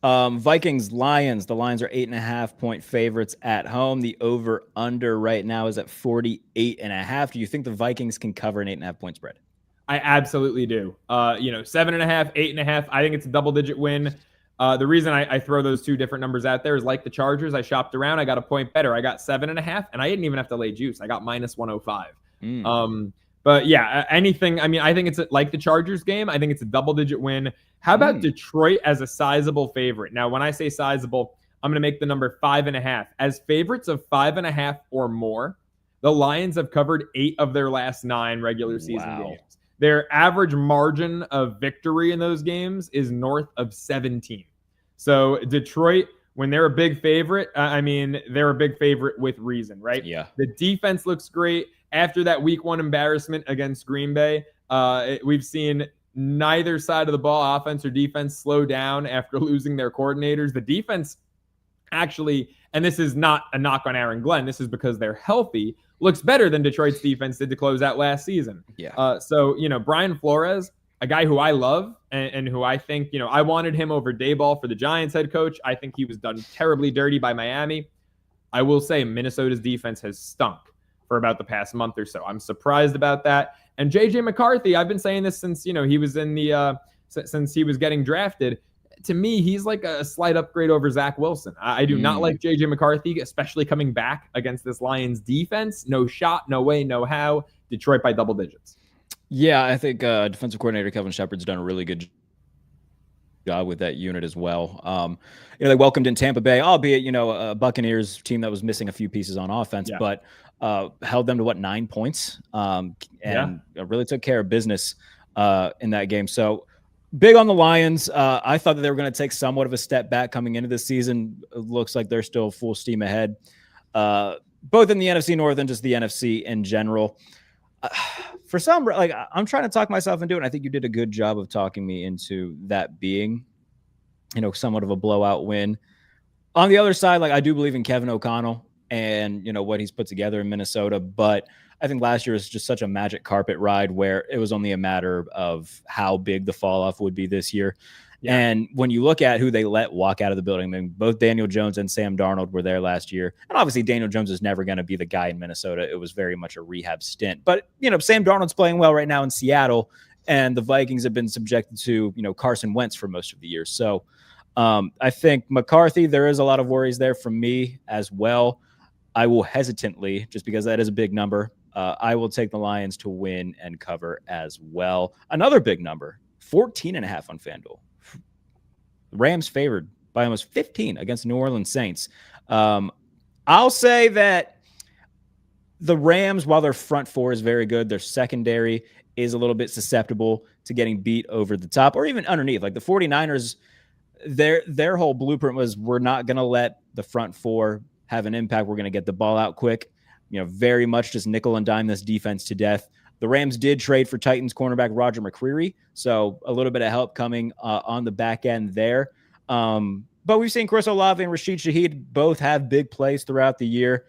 Vikings, Lions. The Lions are 8.5-point favorites at home. The over-under right now is at 48.5. Do you think the Vikings can cover an 8.5-point spread? I absolutely do. 7.5, 8.5. I think it's a double-digit win. The reason I throw those two different numbers out there is like the Chargers. I shopped around. I got a point better. I got 7.5, and I didn't even have to lay juice. I got -105. But yeah, anything. I think it's like the Chargers game. I think it's a double-digit win. How about Detroit as a sizable favorite? Now, when I say sizable, I'm going to make the number 5.5. As favorites of 5.5 or more, the Lions have covered 8 of their last 9 regular season games. Their average margin of victory in those games is north of 17. So Detroit, when they're a big favorite, they're a big favorite with reason, right? Yeah. The defense looks great. After that week 1 embarrassment against Green Bay, we've seen neither side of the ball, offense or defense, slow down after losing their coordinators. The defense actually, and this is not a knock on Aaron Glenn, this is because they're healthy, looks better than Detroit's defense did to close out last season. Yeah. So, Brian Flores, a guy who I love and who I think, I wanted him over Daboll for the Giants head coach. I think he was done terribly dirty by Miami. I will say Minnesota's defense has stunk for about the past month or so. I'm surprised about that. And JJ McCarthy, I've been saying this since, he was in the, since he was getting drafted. To me, he's like a slight upgrade over Zach Wilson. I do not like J.J. McCarthy, especially coming back against this Lions defense. No shot, no way, no how. Detroit by double digits. Yeah, I think defensive coordinator Kevin Shepard's done a really good job with that unit as well. They welcomed in Tampa Bay, albeit, a Buccaneers team that was missing a few pieces on offense, but held them to 9 points and really took care of business in that game. So, big on the Lions. I thought that they were going to take somewhat of a step back coming into this season. It looks like they're still full steam ahead, both in the NFC North and just the NFC in general. For some, I'm trying to talk myself into it. And I think you did a good job of talking me into that being, somewhat of a blowout win. On the other side, I do believe in Kevin O'Connell and, what he's put together in Minnesota, but I think last year was just such a magic carpet ride where it was only a matter of how big the fall off would be this year. Yeah. And when you look at who they let walk out of the building, both Daniel Jones and Sam Darnold were there last year. And obviously Daniel Jones is never going to be the guy in Minnesota. It was very much a rehab stint. But, Sam Darnold's playing well right now in Seattle, and the Vikings have been subjected to, Carson Wentz for most of the year. So I think McCarthy, there is a lot of worries there from me as well. I will hesitantly, just because that is a big number, I will take the Lions to win and cover as well. Another big number, 14.5 on FanDuel. Rams favored by almost 15 against New Orleans Saints. I'll say that the Rams, while their front four is very good, their secondary is a little bit susceptible to getting beat over the top or even underneath. Like the 49ers, their whole blueprint was, we're not going to let the front four have an impact. We're going to get the ball out quick. Very much just nickel and dime this defense to death. The Rams did trade for Titans cornerback Roger McCreary, so a little bit of help coming on the back end there. But we've seen Chris Olave and Rashid Shaheed both have big plays throughout the year.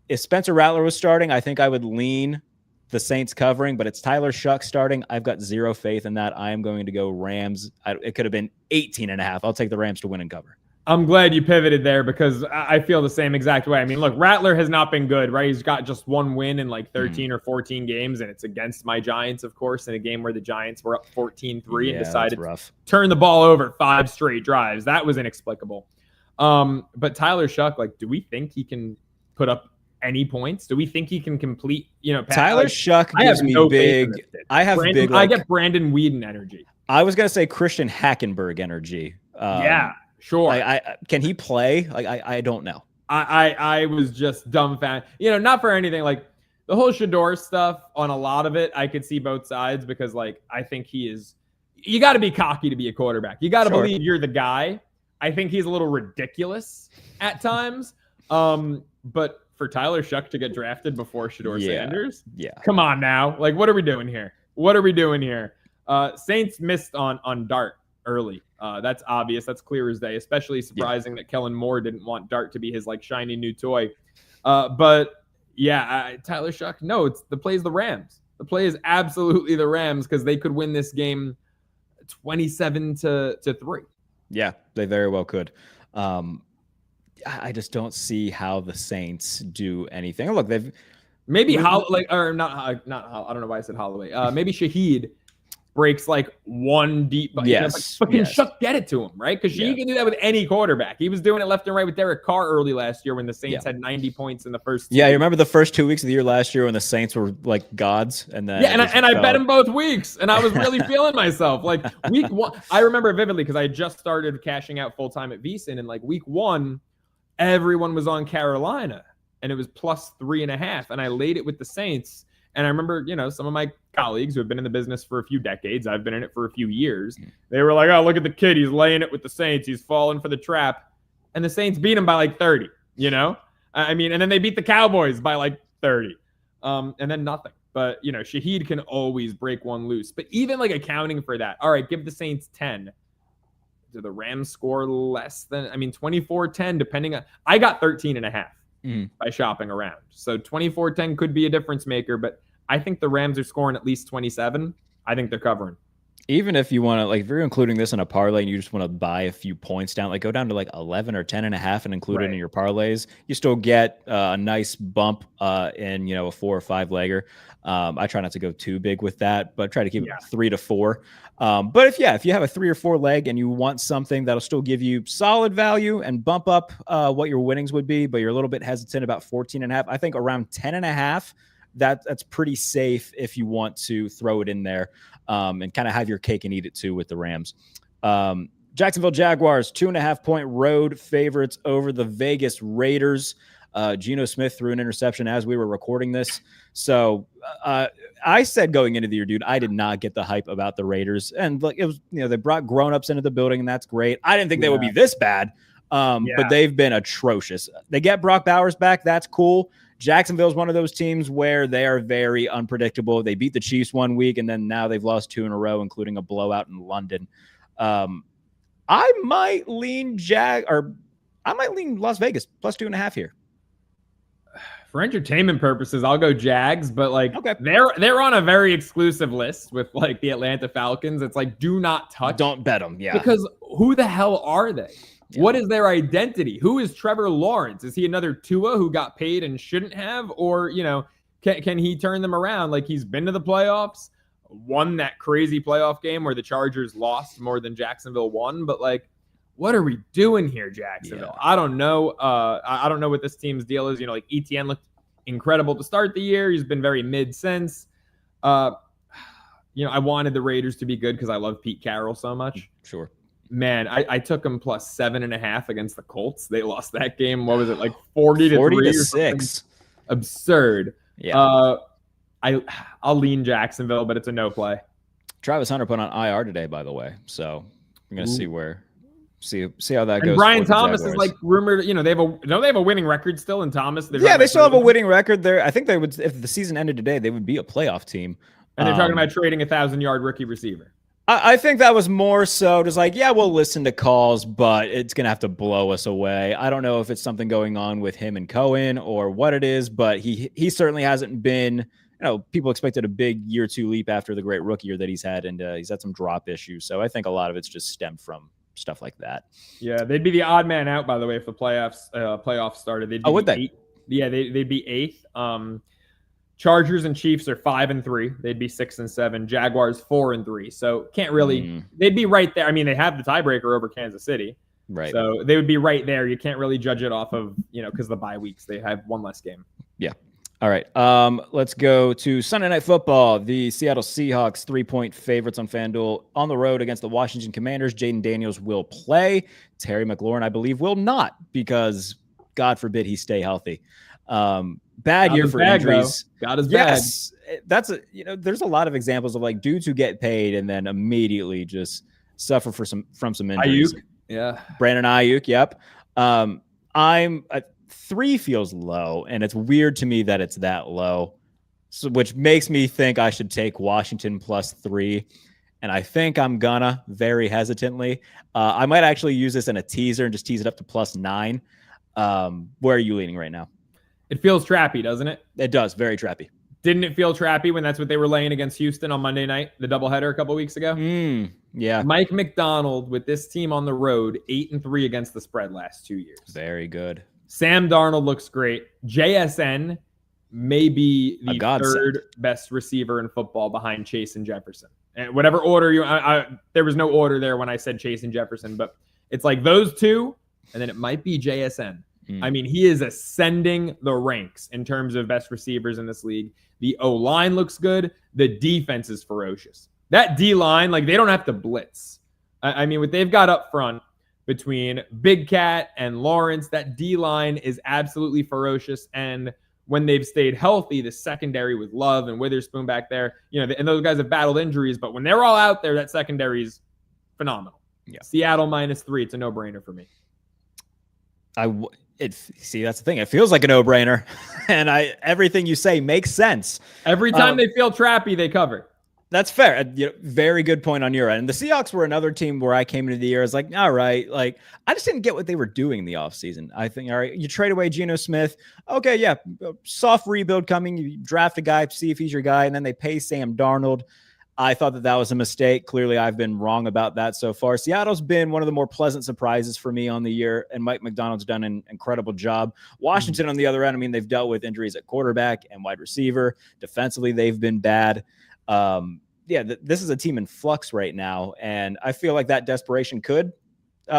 If Spencer Rattler was starting, I think I would lean the Saints covering, but it's Tyler Shuck starting. I've got zero faith in that. I am going to go Rams. It could have been 18.5. I'll take the Rams to win and cover. I'm glad you pivoted there because I feel the same exact way. I mean, look, Rattler has not been good, right? He's got just one win in like 13 or 14 games, and it's against my Giants, of course, in a game where the Giants were up 14-3 and decided to turn the ball over 5 straight drives. That was inexplicable. But Tyler Shuck, do we think he can put up any points? Do we think he can complete, Tyler Shuck gives me big. I get Brandon Whedon energy. I was going to say Christian Hackenberg energy. Yeah. Sure. Can he play? I don't know. I was just dumbfounded. Not for anything. The whole Shador stuff on a lot of it, I could see both sides because I think he is. You got to be cocky to be a quarterback. You got to believe you're the guy. I think he's a little ridiculous at times. But for Tyler Shuck to get drafted before Shador Sanders, come on now. What are we doing here? Saints missed on Dart early. That's obvious. That's clear as day. Especially surprising that Kellen Moore didn't want Dart to be his shiny new toy. But Tyler Shuck. No, the play is the Rams. The play is absolutely the Rams because they could win this game 27-3. Yeah, they very well could. I just don't see how the Saints do anything. Look, they've maybe not. I don't know why I said Holloway. Maybe Shaheed breaks one deep, but can Shuck get it to him, right? Because Shaheed can do that with any quarterback. He was doing it left and right with Derek Carr early last year when the Saints had 90 points in the first. Yeah, you remember the first 2 weeks of the year last year when the Saints were like gods, and then I bet him both weeks, and I was really feeling myself. Week one, I remember it vividly because I just started cashing out full time at VSiN, and week one, everyone was on Carolina, and it was plus 3.5, and I laid it with the Saints. And I remember, some of my colleagues who have been in the business for a few decades, I've been in it for a few years. They were like, oh, look at the kid. He's laying it with the Saints. He's falling for the trap. And the Saints beat him by 30, and then they beat the Cowboys by 30. And then nothing. But, Shaheed can always break one loose. But even accounting for that, all right, give the Saints 10. Do the Rams score less than, 24-10, depending on, I got 13.5. By shopping around. So 24-10 could be a difference maker, but I think the Rams are scoring at least 27. I think they're covering. Even if you want to, if you're including this in a parlay and you just want to buy a few points down, go down to 11 or 10.5 and include it in your parlays, you still get a nice bump in, a 4 or 5 legger. I try not to go too big with that, but try to keep it 3 to 4. But if you have a 3 or 4 leg and you want something that'll still give you solid value and bump up what your winnings would be, but you're a little bit hesitant about 14.5, I think around 10.5, that's pretty safe if you want to throw it in there and kind of have your cake and eat it too with the Rams. Jacksonville Jaguars, 2.5-point road favorites over the Vegas Raiders. Geno Smith threw an interception as we were recording this. So I said going into the year, dude, I did not get the hype about the Raiders. And it was, they brought grown-ups into the building, and that's great. I didn't think they would be this bad, but they've been atrocious. They get Brock Bowers back. That's cool. Jacksonville's one of those teams where they are very unpredictable. They beat the Chiefs one week, and then now they've lost 2 in a row, including a blowout in London. I might lean Las Vegas plus 2.5 here. For entertainment purposes, I'll go Jags, but they're on a very exclusive list with the Atlanta Falcons. It's do not touch. Don't bet them, because who the hell are they? Yeah. What is their identity? Who is Trevor Lawrence? Is he another Tua who got paid and shouldn't have? Or, can he turn them around? He's been to the playoffs, won that crazy playoff game where the Chargers lost more than Jacksonville won. But what are we doing here, Jacksonville? Yeah. I don't know. I don't know what this team's deal is. Like ETN looked incredible to start the year. He's been very mid since. I wanted the Raiders to be good because I love Pete Carroll so much. Sure. Man, I took him plus 7.5 against the Colts. They lost that game. What was it, like 40 to 40 3 to or 6? Absurd. Yeah. I'll lean Jacksonville, but it's a no play. Travis Hunter put on IR today, by the way. So I'm gonna see how that goes. And Brian Thomas is like rumored. They have a winning record still in Thomas. They still have a winning record there. I think they would, if the season ended today, they would be a playoff team. And they're talking about trading a 1,000-yard rookie receiver. I think that was more so just like, yeah, we'll listen to calls, but it's going to have to blow us away. I don't know if it's something going on with him and Cohen or what it is, but he certainly hasn't been, people expected a big year 2 leap after the great rookie year that he's had, and he's had some drop issues. So I think a lot of it's just stemmed from stuff like that. Yeah, they'd be the odd man out, by the way, if the playoffs started. They'd be would they? Yeah, they'd be 8th. Chargers and Chiefs are 5-3. They'd be 6-7. Jaguars 4-3. So can't really. They'd be right there. I mean, they have the tiebreaker over Kansas City, right? So they would be right there. You can't really judge it off of because the bye weeks they have one less game. Yeah. All right. Let's go to Sunday Night Football. The Seattle Seahawks 3-point favorites on FanDuel on the road against the Washington Commanders. Jaden Daniels will play. Terry McLaurin, I believe, will not because God forbid he stay healthy. Bad year for injuries. God is bad. Yes, that's there's a lot of examples of like dudes who get paid and then immediately just suffer from some injuries. Ayuk. Yeah, Brandon Ayuk. Yep. I'm 3 feels low, and it's weird to me that it's that low, so which makes me think I should take Washington plus 3. And I think I'm gonna very hesitantly. I might actually use this in a teaser and just tease it up to plus 9. Where are you leaning right now? It feels trappy, doesn't it? It does. Very trappy. Didn't it feel trappy when that's what they were laying against Houston on Monday night, the doubleheader a couple weeks ago? Yeah. Mike McDonald with this team on the road, 8-3 against the spread last 2 years. Very good. Sam Darnold looks great. JSN may be the third best receiver in football behind Chase and Jefferson. And whatever order there was no order there when I said Chase and Jefferson, but it's like those two, and then it might be JSN. I mean, he is ascending the ranks in terms of best receivers in this league. The O-line looks good. The defense is ferocious. That D-line, like, they don't have to blitz. I mean, what they've got up front between Big Cat and Lawrence, that D-line is absolutely ferocious. And when they've stayed healthy, the secondary with Love and Witherspoon back there, and those guys have battled injuries, but when they're all out there, that secondary is phenomenal. Yeah. Seattle -3. It's a no-brainer for me. See, that's the thing. It feels like a no-brainer, and everything you say makes sense. Every time they feel trappy, they cover. That's fair. Very good point on your end. And the Seahawks were another team where I came into the year. I was like, all right, like I just didn't get what they were doing in the offseason. I think, all right, you trade away Geno Smith. Okay, yeah, soft rebuild coming. You draft a guy, see if he's your guy, and then they pay Sam Darnold. I thought that was a mistake. Clearly, I've been wrong about that so far. Seattle's been one of the more pleasant surprises for me on the year, and Mike McDonald's done an incredible job. Washington, on the other end, I mean, they've dealt with injuries at quarterback and wide receiver. Defensively, they've been bad. This is a team in flux right now, and I feel like that desperation could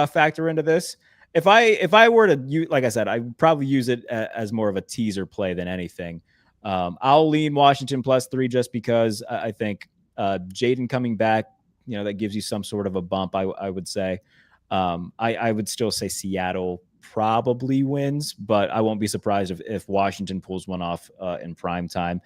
factor into this. If I were to use, like I said, I would probably use it as more of a teaser play than anything. I'll lean Washington +3 just because I think Jaden coming back, that gives you some sort of a bump. I would say. I would still say Seattle probably wins, but I won't be surprised if Washington pulls one off in prime time.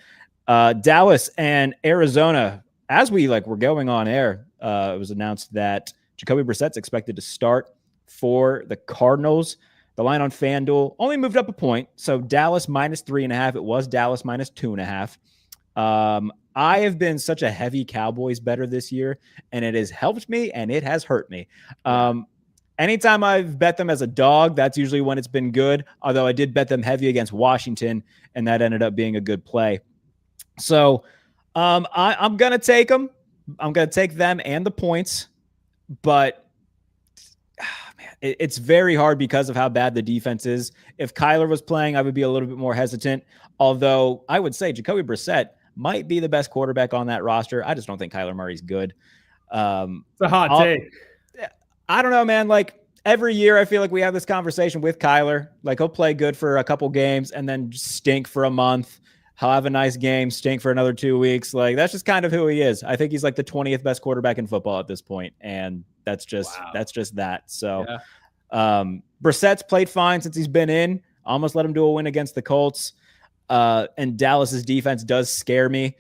Dallas and Arizona. As we're going on air, it was announced that Jacoby Brissett's expected to start for the Cardinals. The line on FanDuel only moved up a point, so Dallas -3.5. It was Dallas -2.5. I have been such a heavy Cowboys bettor this year, and it has helped me and it has hurt me. Anytime I've bet them as a dog, that's usually when it's been good, although I did bet them heavy against Washington, and that ended up being a good play. So I'm going to take them. I'm going to take them and the points, but it's very hard because of how bad the defense is. If Kyler was playing, I would be a little bit more hesitant, although I would say Jacoby Brissett might be the best quarterback on that roster. I just don't think Kyler Murray's good. It's a hot take. I don't know, man. every year I feel like we have this conversation with Kyler. Like he'll play good for a couple games and then stink for a month. He'll have a nice game, stink for another 2 weeks. Like that's just kind of who he is. I think he's like the 20th best quarterback in football at this point, and that's just that. So, Brissett's played fine since he's been in. Almost let him do a win against the Colts. And Dallas's defense does scare me.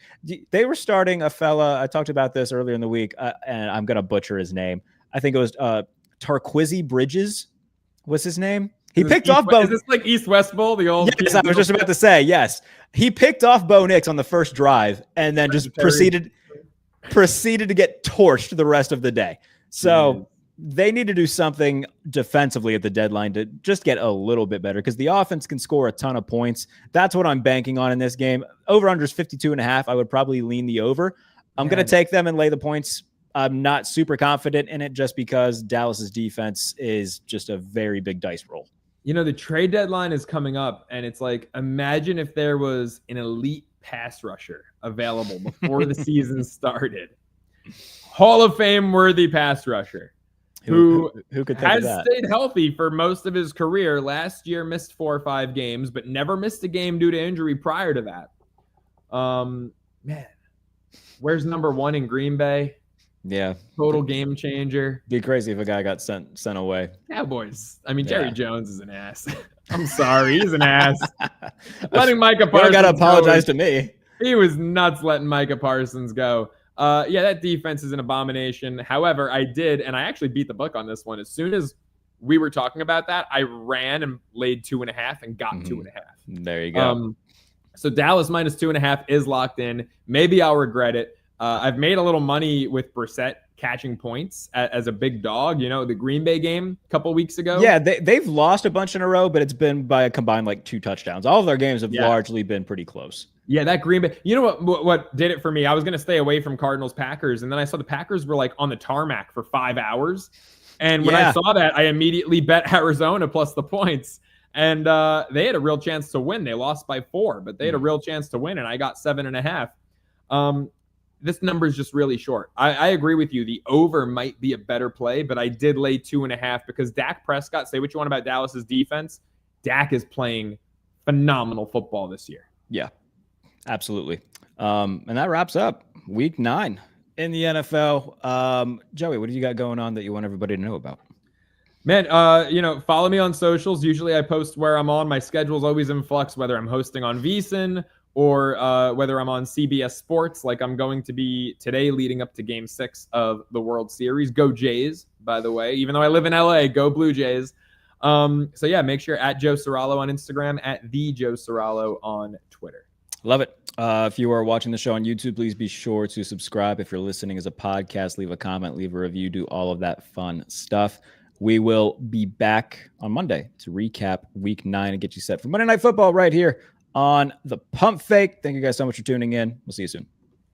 They were starting a fella. I talked about this earlier in the week, and I'm gonna butcher his name. I think it was Tarquizzy Bridges. Was his name? He picked off Bo. Is this like East-West Bowl? The old. Yes, I was just about to say yes. He picked off Bo Nix on the first drive, and then just proceeded to get torched the rest of the day. So they need to do something defensively at the deadline to just get a little bit better because the offense can score a ton of points. That's what I'm banking on in this game. Over-under is 52.5. I would probably lean the over. I'm going to take them and lay the points. I'm not super confident in it just because Dallas's defense is just a very big dice roll. You know, the trade deadline is coming up, and it's like, imagine if there was an elite pass rusher available before the season started. Hall of Fame worthy pass rusher who could think has of that? stayed healthy for most of his career. Last year missed 4 or 5 games, but never missed a game due to injury prior to that. Man, where's number 1 in Green Bay? Yeah. Total game changer. Be crazy if a guy got sent away. Cowboys. I mean, Jerry Jones is an ass. I'm sorry. He's an ass. Letting Micah Parsons You got to apologize to me. He was nuts letting Micah Parsons go. That defense is an abomination. However, I actually beat the book on this one. As soon as we were talking about that, I ran and laid 2.5 and got 2.5. There you go. So Dallas minus 2.5 is locked in. Maybe I'll regret it. I've made a little money with Brissett catching points as a big dog. You know, the Green Bay game a couple weeks ago. Yeah, they've lost a bunch in a row, but it's been by a combined like 2 touchdowns. All of their games have largely been pretty close. Yeah, that Green Bay. You know what did it for me? I was going to stay away from Cardinals Packers, and then I saw the Packers were like on the tarmac for 5 hours. And when I saw that, I immediately bet Arizona plus the points. And they had a real chance to win. They lost by 4, but they had a real chance to win, and I got 7.5. This number is just really short. I agree with you. The over might be a better play, but I did lay 2.5 because Dak Prescott, say what you want about Dallas's defense, Dak is playing phenomenal football this year. Yeah, absolutely. And that wraps up week 9 in the NFL. Joey, what do you got going on that you want everybody to know about? Man, follow me on socials. Usually I post where I'm on. My schedule's always in flux, whether I'm hosting on VSiN or whether I'm on CBS Sports, like I'm going to be today leading up to Game 6 of the World Series. Go Jays, by the way. Even though I live in LA, go Blue Jays. Make sure at Joe Ceraulo on Instagram, at the Joe Ceraulo on Twitter. Love it. If you are watching the show on YouTube, please be sure to subscribe. If you're listening as a podcast, leave a comment, leave a review, do all of that fun stuff. We will be back on Monday to recap week 9 and get you set for Monday Night Football right here on the Pump Fake. Thank you guys so much for tuning in. We'll see you soon.